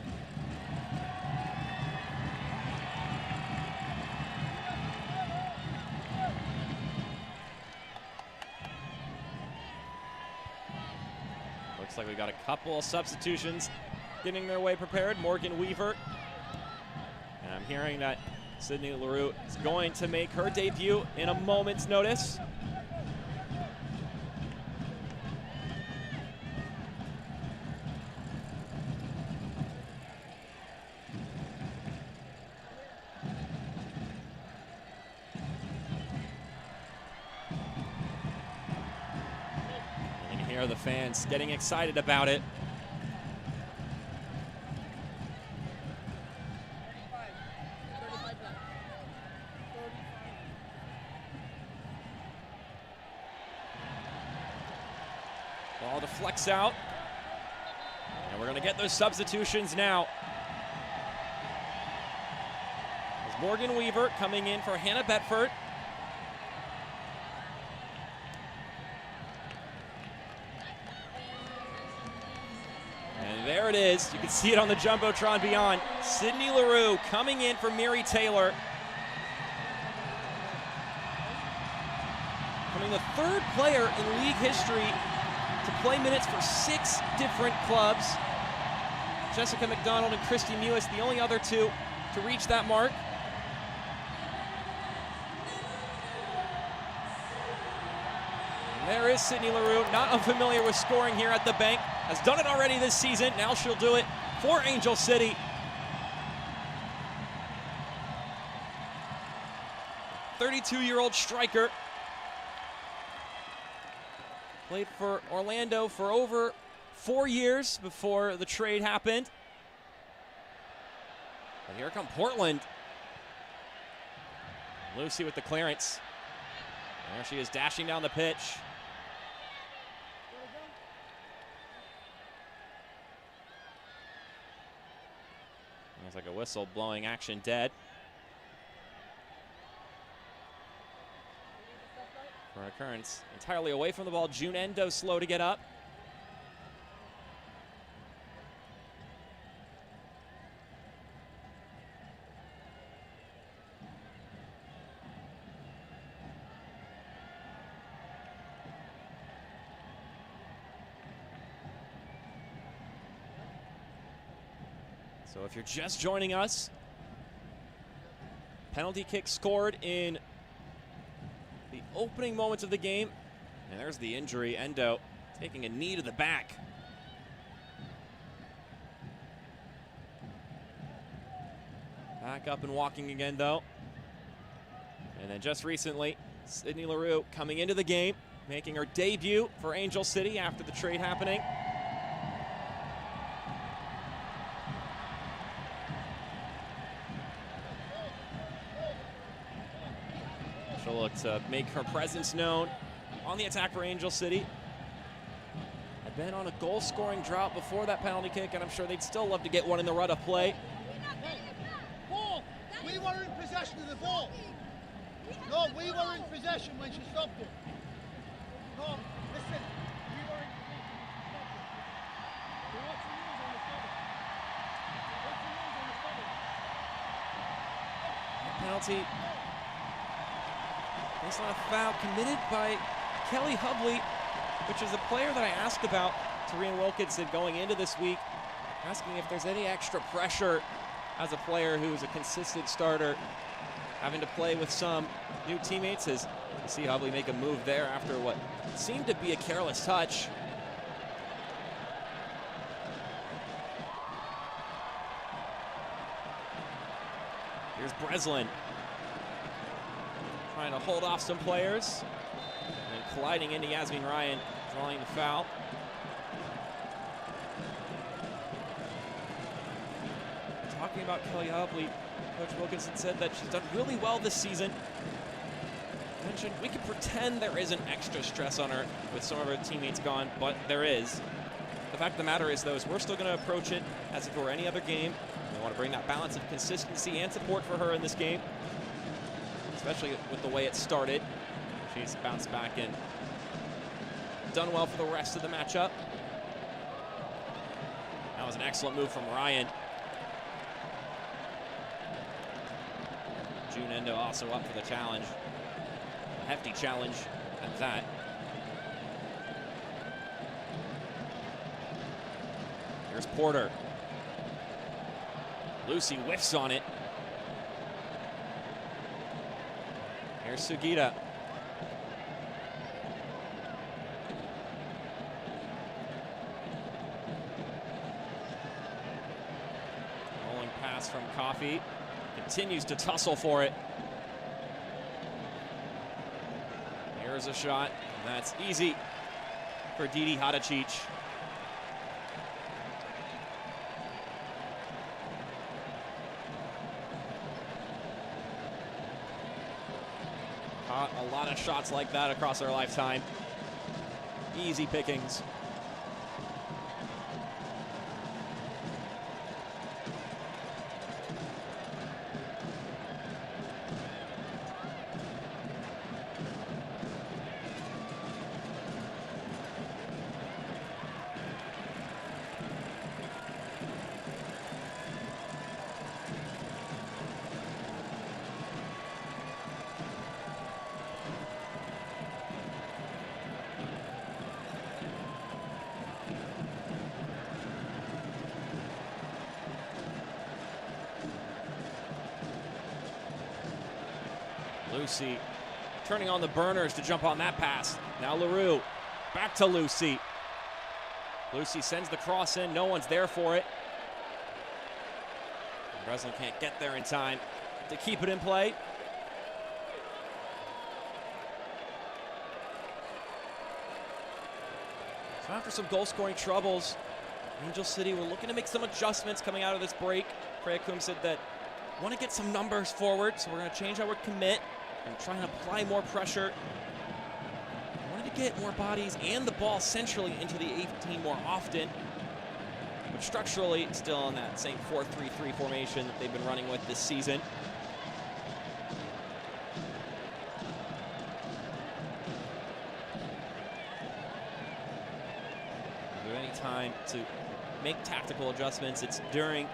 Looks like we got a couple of substitutions getting their way prepared. Morgan Weaver. And I'm hearing that Sydney Leroux is going to make her debut in a moment's notice. And here are the fans getting excited about it. Ball deflects out. And we're going to get those substitutions now. There's Morgan Weaver coming in for Hannah Betford. And there it is. You can see it on the Jumbotron beyond. Sydney Leroux coming in for Mary Taylor. Becoming the third player in league history to play minutes for 6 different clubs. Jessica McDonald and Christy Mewis, the only other two to reach that mark. And there is Sydney Leroux, not unfamiliar with scoring here at the bank. Has done it already this season. Now she'll do it for Angel City. '32-year-old striker. Played for Orlando for over 4 years before the trade happened. But here come Portland. Lucy with the clearance. There she is dashing down the pitch. Looks like a whistle blowing action dead. For occurrence entirely away from the ball. June Endo slow to get up. So if you're just joining us, penalty kick scored in the opening moments of the game. And there's the injury. Endo taking a knee to the back. Back up and walking again, though. And then just recently, Sydney Leroux coming into the game, making her debut for Angel City after the trade happening. She'll look to make her presence known on the attack for Angel City. Had been on a goal-scoring drought before that penalty kick, and I'm sure they'd still love to get one in the run of play. Ball! We were in possession of the ball. No, we were in possession when she stopped it. No, listen. We were in possession. What's the news on the stubble? What's the news on the stubble? Penalty. Based on a foul committed by Kelly Hubley, which is a player that I asked about, Tareen Wilkinson, going into this week, asking if there's any extra pressure as a player who is a consistent starter, having to play with some new teammates. As you see Hubley make a move there after what seemed to be a careless touch. Here's Breslin, trying to hold off some players, and then colliding into Yasmin Ryan, drawing the foul. Talking about Kelly Hubley, Coach Wilkinson said that she's done really well this season. Mentioned we can pretend there isn't extra stress on her with some of her teammates gone, but there is. The fact of the matter is, though, is we're still going to approach it as if it were any other game. We want to bring that balance of consistency and support for her in this game, especially with the way it started. She's bounced back and done well for the rest of the matchup. That was an excellent move from Ryan. June Endo also up for the challenge. A hefty challenge at that. Here's Porter. Lucy whiffs on it. Here's Sugita. Rolling pass from Coffey. Continues to tussle for it. Here's a shot. That's easy for Didi Hadicic. Caught a lot of shots like that across our lifetime. Easy pickings. Lucy turning on the burners to jump on that pass. Now Leroux, back to Lucy. Lucy sends the cross in, no one's there for it. Breslin can't get there in time to keep it in play. So after some goal-scoring troubles, Angel City were looking to make some adjustments coming out of this break. Freya Kum said that want to get some numbers forward, so we're going to change our commit and try and apply more pressure. Wanted to get more bodies and the ball centrally into the 18 more often. But structurally, still in that same 4-3-3 formation that they've been running with this season. If there's any time to make tactical adjustments, it's during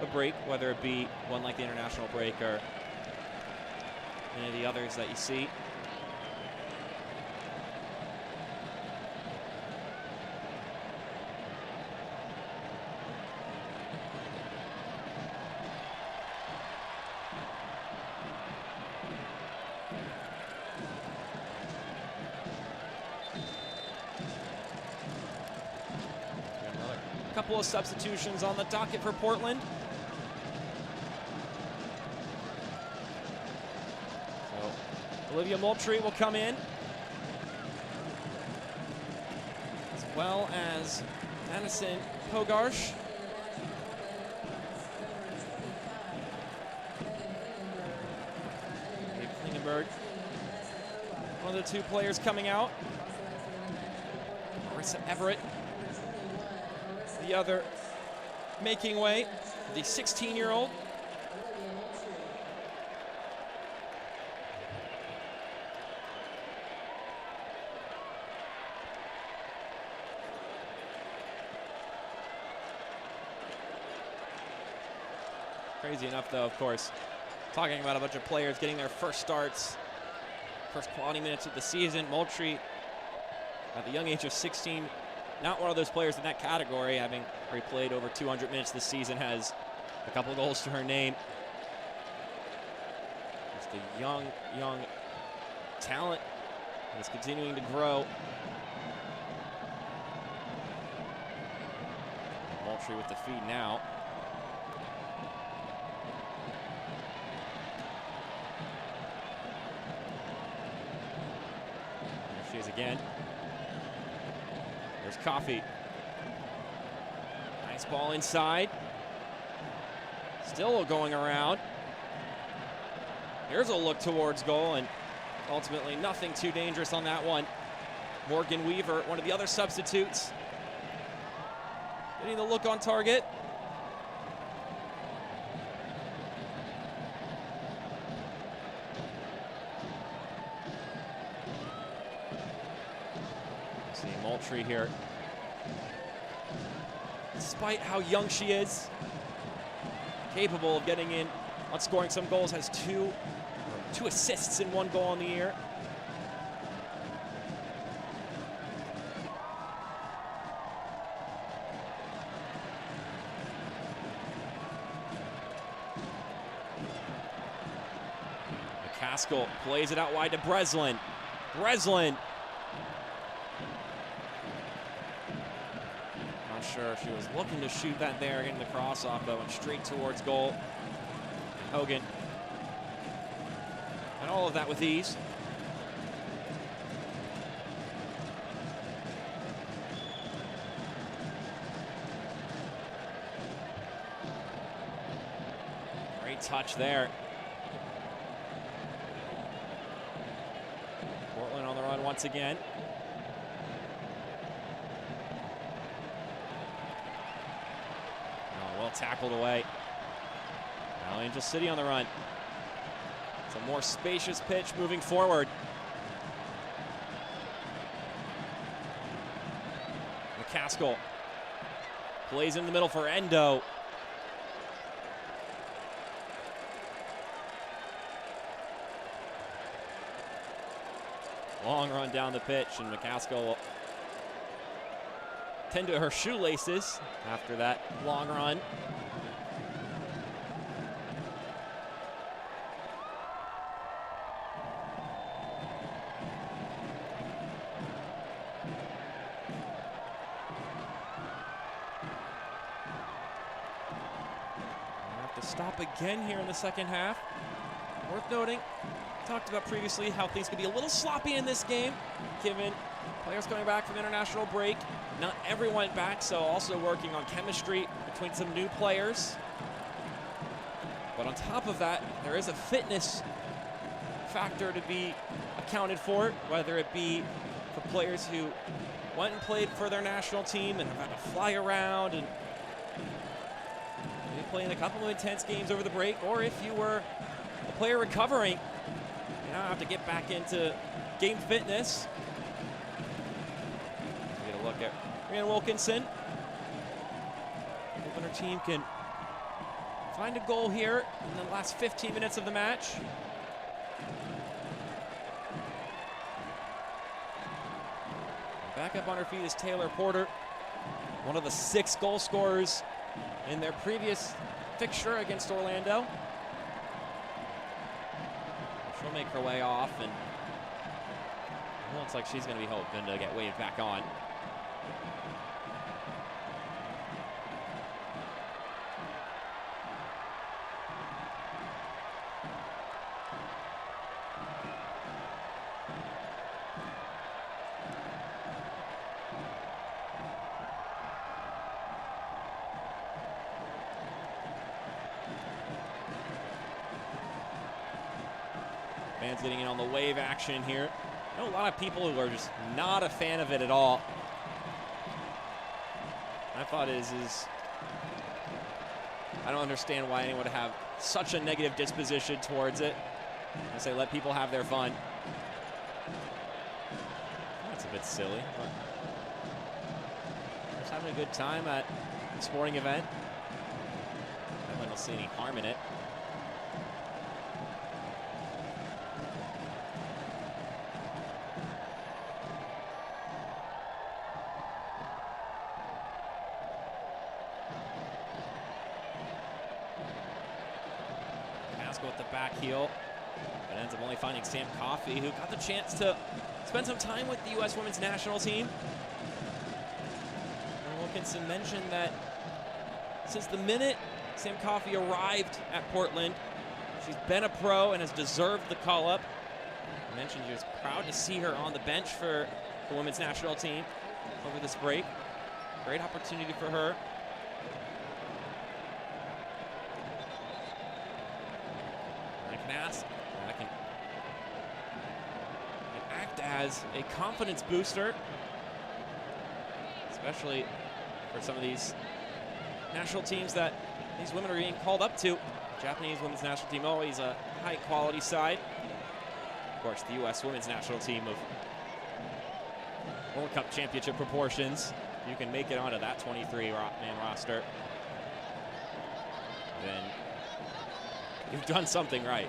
a break, whether it be one like the international break or any of the others that you see. A couple of substitutions on the docket for Portland. Olivia Moultrie will come in, as well as Madison Pogarsh. Gabe Klingenberg, one of the two players coming out. Marissa Everett, the other making way, the 16-year-old. Crazy enough, though, of course, talking about a bunch of players getting their first starts, first quality minutes of the season. Moultrie, at the young age of 16, not one of those players in that category, having already played over 200 minutes this season, has a couple goals to her name. Just a young talent that is continuing to grow. Moultrie with the feed now. There she is again. There's Coffey. Nice ball inside. Still going around. Here's a look towards goal, and ultimately nothing too dangerous on that one. Morgan Weaver, one of the other substitutes, getting the look on target. See Moultrie here. Despite how young she is, capable of getting in on scoring some goals, has two assists and one goal on the year. McCaskill plays it out wide to Breslin. Breslin. Not sure if she was looking to shoot that there, getting the cross off, but went straight towards goal. Hogan. And all of that with ease. Great touch there. Portland on the run once again. Oh, well tackled away. Now Angel City on the run. It's a more spacious pitch moving forward. McCaskill plays in the middle for Endo. Long run down the pitch, and McCaskill will tend to her shoelaces after that long run. Stop again here in the second half. Worth noting, talked about previously how things could be a little sloppy in this game, given players coming back from international break. Not everyone back, so also working on chemistry between some new players. But on top of that, there is a fitness factor to be accounted for, whether it be for players who went and played for their national team and have had to fly around and maybe playing a couple of intense games over the break, or if you were a player recovering, you now have to get back into game fitness. Get a look at Rhian Wilkinson. Hoping her team can find a goal here in the last 15 minutes of the match. Back up on her feet is Taylor Porter, one of the 6 goal scorers in their previous fixture against Orlando. She'll make her way off, and it looks like she's going to be hoping to get waved back on. Fans getting in on the wave action here. I know a lot of people who are just not a fan of it at all. My thought is I don't understand why anyone would have such a negative disposition towards it. I say let people have their fun. That's a bit silly. But just having a good time at a sporting event. I don't see any harm in it. With the back heel, but ends up only finding Sam Coffey, who got the chance to spend some time with the U.S. women's national team. And Wilkinson mentioned that since the minute Sam Coffey arrived at Portland, she's been a pro and has deserved the call-up. He mentioned he was proud to see her on the bench for the women's national team over this break. Great opportunity for her. That can act as a confidence booster, especially for some of these national teams that these women are being called up to. The Japanese women's national team, always a high quality side. Of course, the U.S. women's national team of World Cup championship proportions. You can make it onto that 23-man roster, then you've done something right.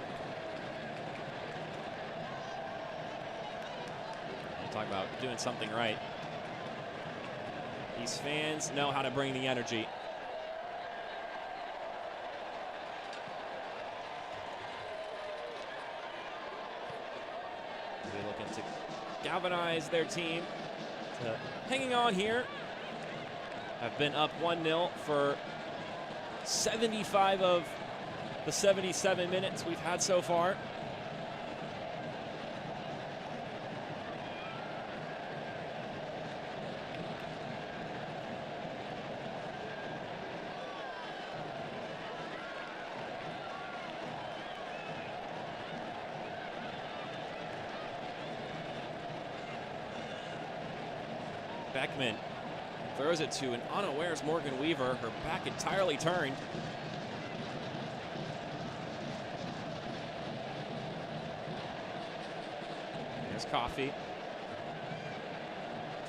Talk about doing something right. These fans know how to bring the energy. They're looking to galvanize their team to hanging on here. Have been up 1-0 for 75 of the 77 minutes we've had so far. Beckman throws it to an unawares Morgan Weaver, her back entirely turned. There's Coffey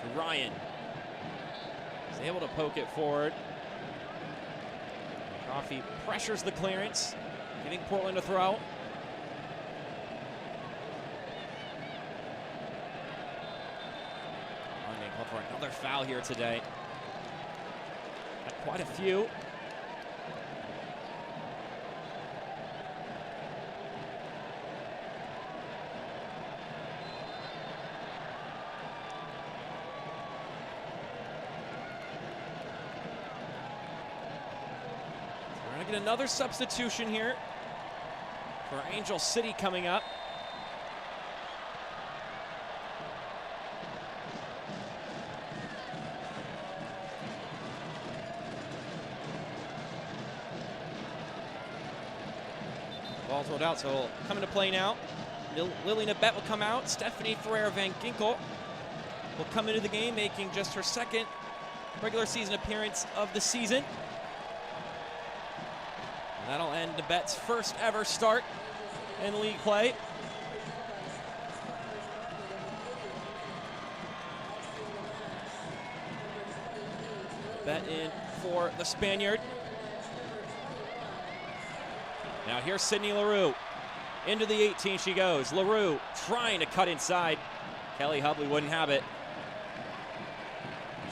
to Ryan. He's able to poke it forward. Coffey pressures the clearance, giving Portland a throw. For another foul here today. Had quite a few. So we're gonna get another substitution here. for Angel City coming up. Ball's rolled out, so it'll come into play now. Lily Nabet will come out. Stephanie Ferrer Van Ginkel will come into the game, making just her second regular season appearance of the season. And that'll end Nabet's first ever start in league play. Bet in for the Spaniard. Now here's Sydney LaRue. Into the 18 she goes. LaRue trying to cut inside. Kelly Hubley wouldn't have it.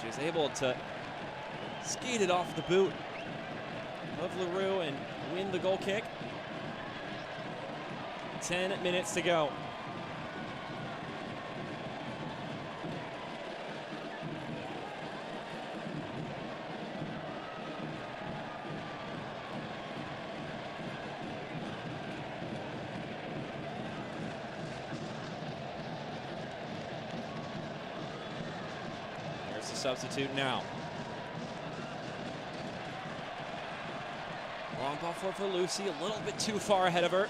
She was able to skate it off the boot of LaRue and win the goal kick. 10 minutes to go. Substitute now. Long ball forward for Lucy, a little bit too far ahead of her.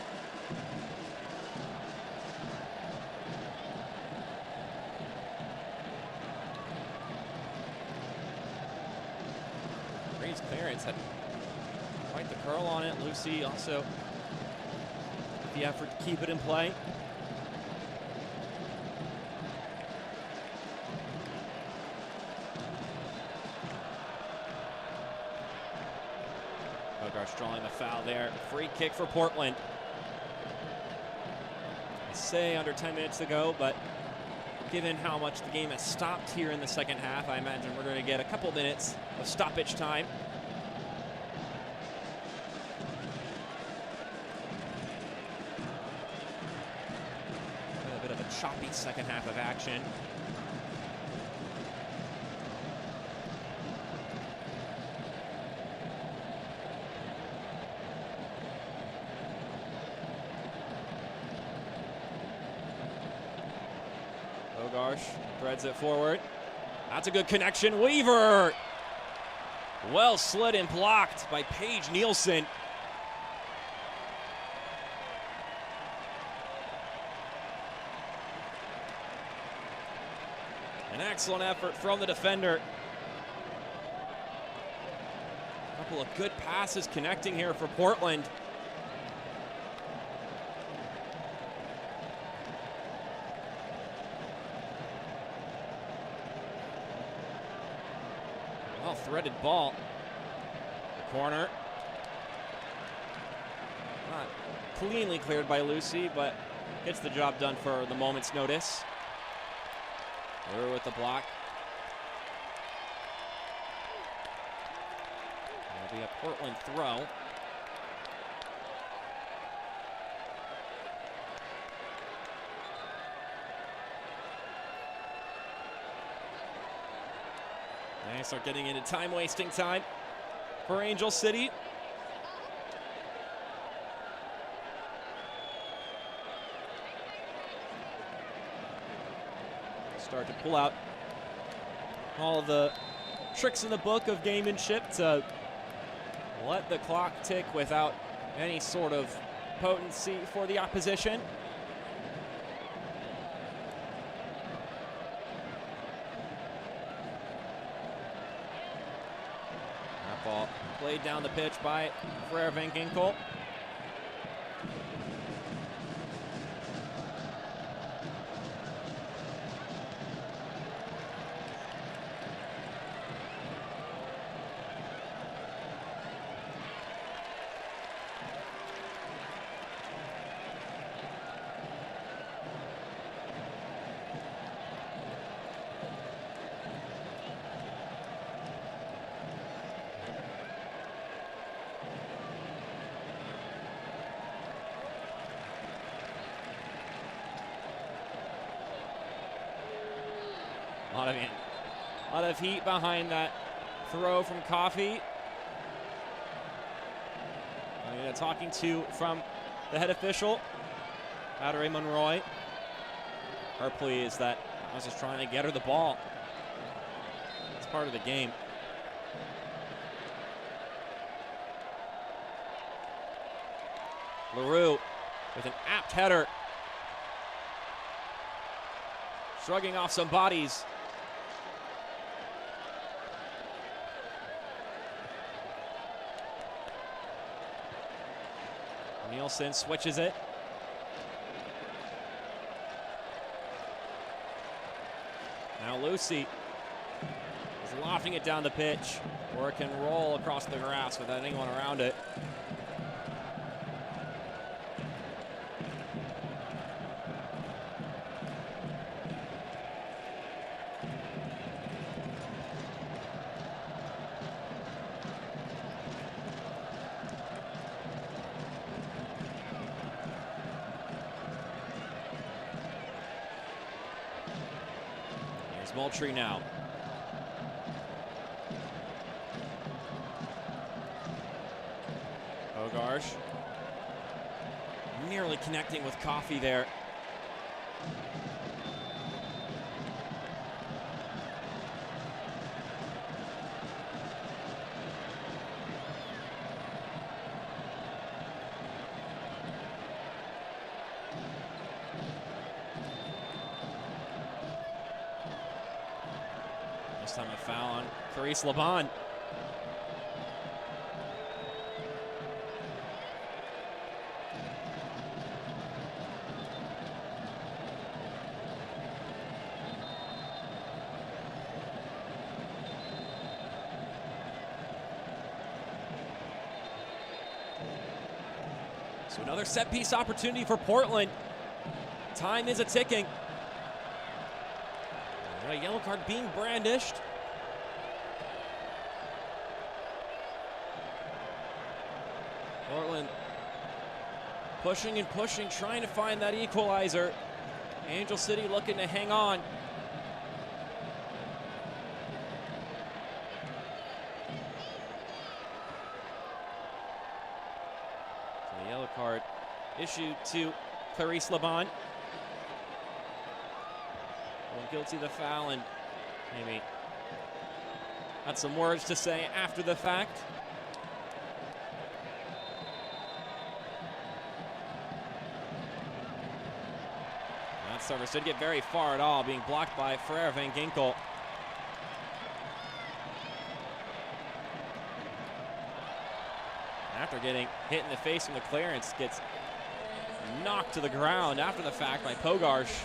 Green's clearance had quite the curl on it. Lucy also the effort to keep it in play. Drawing the foul there. Free kick for Portland. I say under 10 minutes to go, but given how much the game has stopped here in the second half, I imagine we're going to get a couple minutes of stoppage time. A bit of a choppy second half of action. Threads it forward. That's a good connection. Weaver! Well slid and blocked by Paige Nielsen. An excellent effort from the defender. A couple of good passes connecting here for Portland. Threaded ball. The corner. Not cleanly cleared by Lucy, but gets the job done for the moment's notice. We're with the block. It'll be a Portland throw. They start getting into time-wasting time for Angel City. Start to pull out all of the tricks in the book of gamemanship to let the clock tick without any sort of potency for the opposition. Ball played down the pitch by Ferrer Van Ginkel. A lot of heat behind that throw from Coffey. Talking to from the head official, Adere Monroy. Her plea is that I was just trying to get her the ball. It's part of the game. LaRue with an apt header. Shrugging off some bodies. Nielsen switches it. Now Lucy is lofting it down the pitch, or it can roll across the grass without anyone around it. Moultrie now. Bogarsh nearly connecting with Coffey there. This time a foul on Clarice Laban. So another set piece opportunity for Portland. Time is a-ticking. A yellow card being brandished. Portland pushing and pushing, trying to find that equalizer. Angel City looking to hang on. So the yellow card issued to Clarice Laban. Guilty of the foul, and maybe had some words to say after the fact. That service didn't get very far at all, being blocked by Ferrer Van Ginkel. After getting hit in the face from the clearance, gets knocked to the ground after the fact by Bogarsh.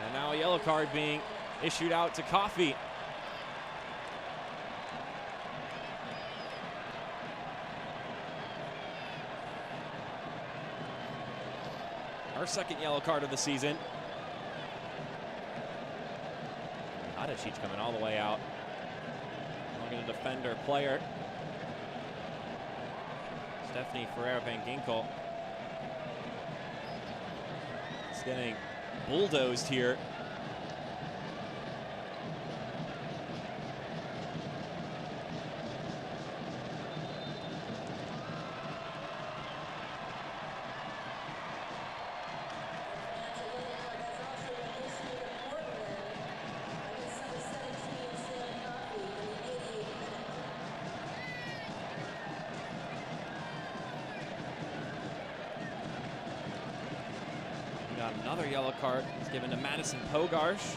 And now a yellow card being issued out to Coffey. Our second yellow card of the season. Hadachich coming all the way out. Looking to defend her player. Stephanie Ferrer Van Ginkel. It's getting bulldozed here. Another yellow card is given to Madison Bogarsh.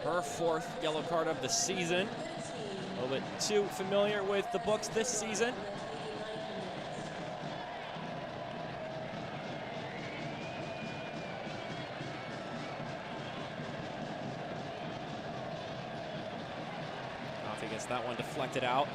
Her fourth yellow card of the season. A little bit too familiar with the books this season. Coffey gets that one deflected out.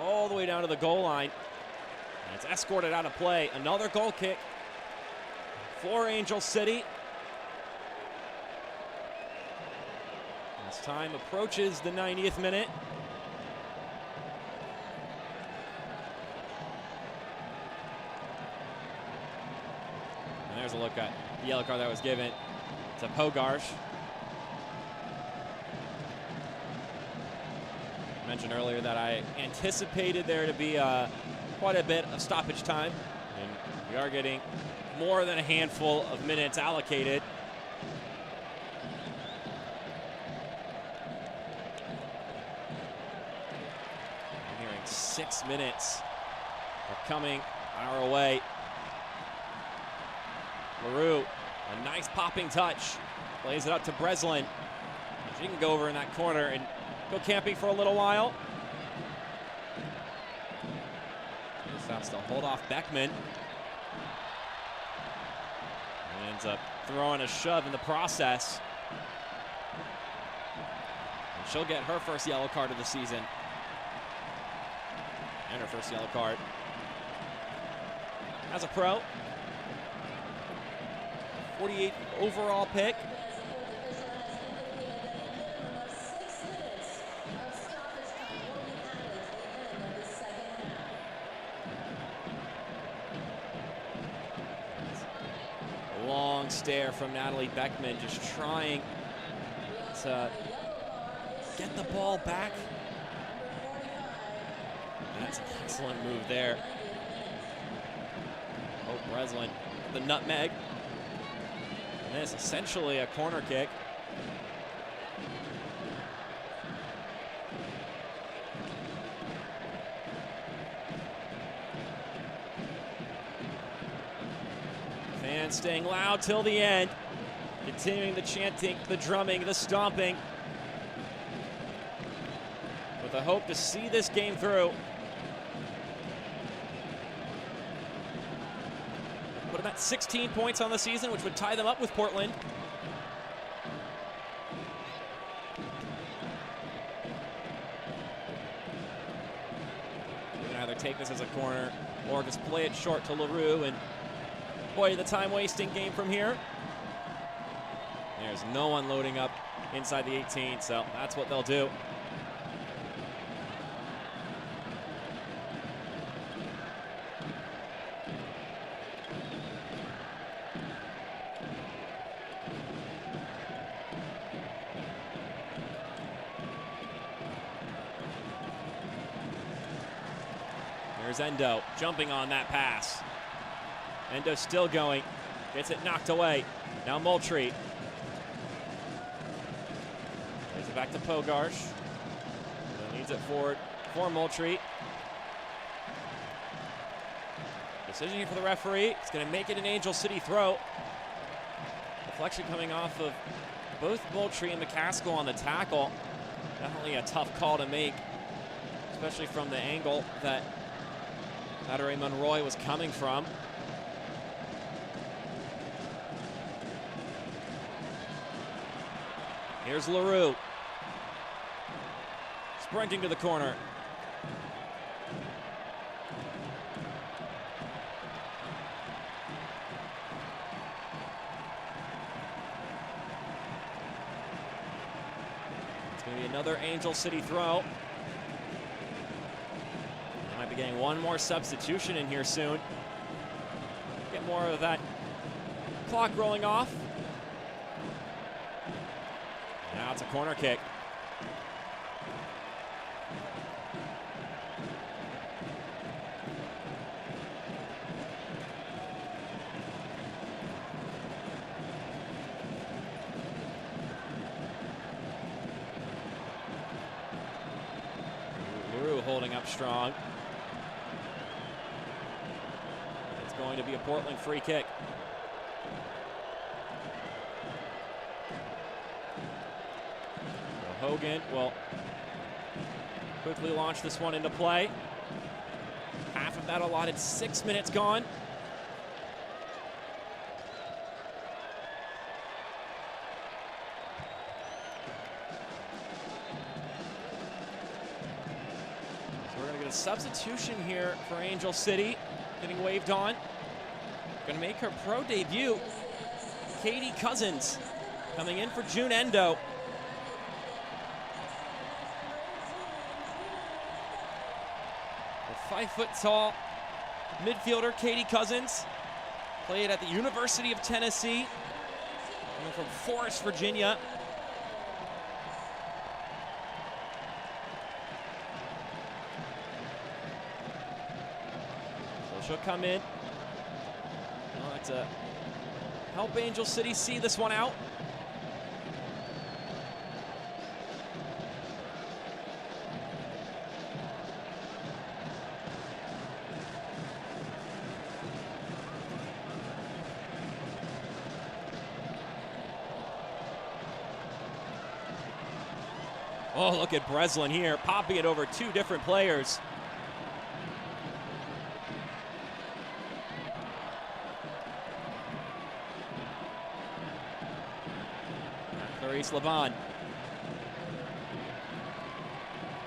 All the way down to the goal line. And it's escorted out of play. Another goal kick for Angel City. As time approaches the 90th minute. there's a look at the yellow card that was given to Pogarsh. I mentioned earlier that I anticipated there to be quite a bit of stoppage time, and we are getting more than a handful of minutes allocated. I'm hearing 6 minutes are coming our way. LaRue, a nice popping touch, plays it up to Breslin. She can go over in that corner and go camping for a little while. Just has to hold off Beckman. And ends up throwing a shove in the process. And she'll get her first yellow card of the season. And her first yellow card as a pro. 48 overall pick. A long stare from Natalie Beckman, just trying to get the ball back. That's an excellent move there. Oh, Breslin, the nutmeg. And this essentially a corner kick. Fans staying loud till the end. Continuing the chanting, the drumming, the stomping. With the hope to see this game through. Put them at 16 points on the season, which would tie them up with Portland. You can either take this as a corner or just play it short to LaRue, and boy, the time-wasting game from here. There's no one loading up inside the 18, so that's what they'll do. There's Endo jumping on that pass. Endo still going, gets it knocked away. Now Moultrie. Plays it back to Pogarsh. Needs it forward for Moultrie. Decision here for the referee. It's going to make it an Angel City throw. Deflection coming off of both Moultrie and McCaskill on the tackle. Definitely a tough call to make, especially from the angle that Adore Monroy was coming from. Here's LaRue. Sprinting to the corner. It's going to be another Angel City throw. Might be getting one more substitution in here soon. Get more of that clock rolling off. Now it's a corner kick. LaRue holding up strong. It's going to be a Portland free kick. Hogan will quickly launch this one into play. Half of that allotted, 6 minutes gone. So we're going to get a substitution here for Angel City, getting waved on. Going to make her pro debut. Katie Cousins coming in for June Endo. The 5-foot-tall midfielder Katie Cousins Played at the University of Tennessee. Coming from Forest, Virginia. So she'll come in. To help Angel City see this one out. Oh, look at Breslin here, popping it over two different players. Clarice Laban.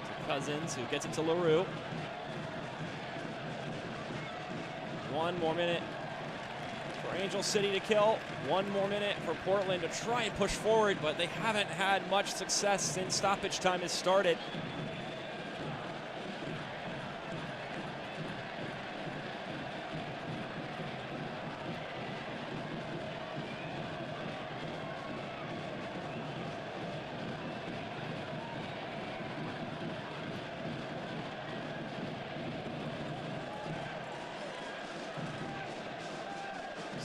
To Cousins, who gets it to LaRue. 1 more minute for Angel City to kill. 1 more minute for Portland to try and push forward, but they haven't had much success since stoppage time has started.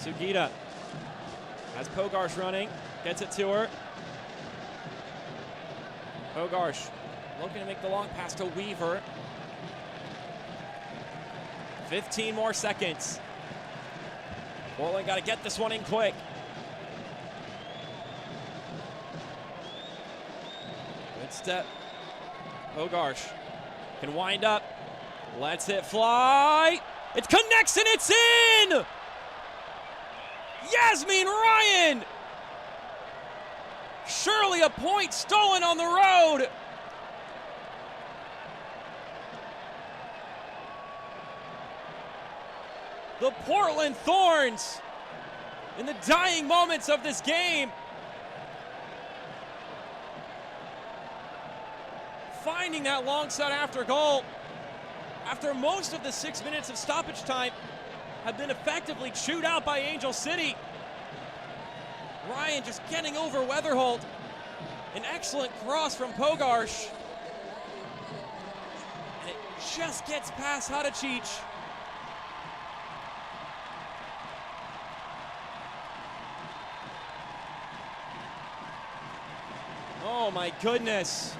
Sugita has Pogarsh running, gets it to her. Pogarsh looking to make the long pass to Weaver. 15 more seconds. Portland got to get this one in quick. Good step. Pogarsh can wind up, lets it fly. It connects and it's in! Yasmin Ryan! Surely a point stolen on the road. The Portland Thorns, in the dying moments of this game, finding that long shot after goal after most of the 6 minutes of stoppage time have been effectively chewed out by Angel City. Ryan just getting over Weatherholt. An excellent cross from Pogarsh. And it just gets past Hadicic. Oh my goodness.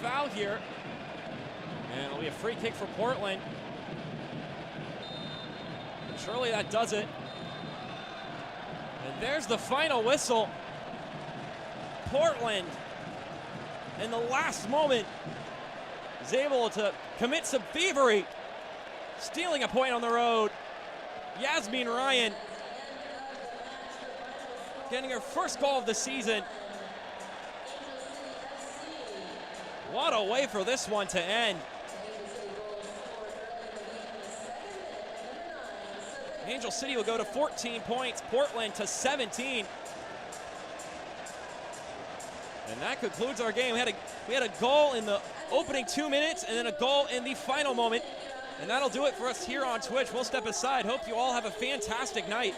Foul here, and it'll be a free kick for Portland. And surely that does it. And there's the final whistle. Portland, in the last moment, is able to commit some thievery, stealing a point on the road. Yasmin Ryan getting her first goal of the season. What a way for this one to end. Angel City will go to 14 points, Portland to 17. And that concludes our game. We had a goal in the opening 2 minutes and then a goal in the final moment. And that'll do it for us here on Twitch. We'll step aside. Hope you all have a fantastic night.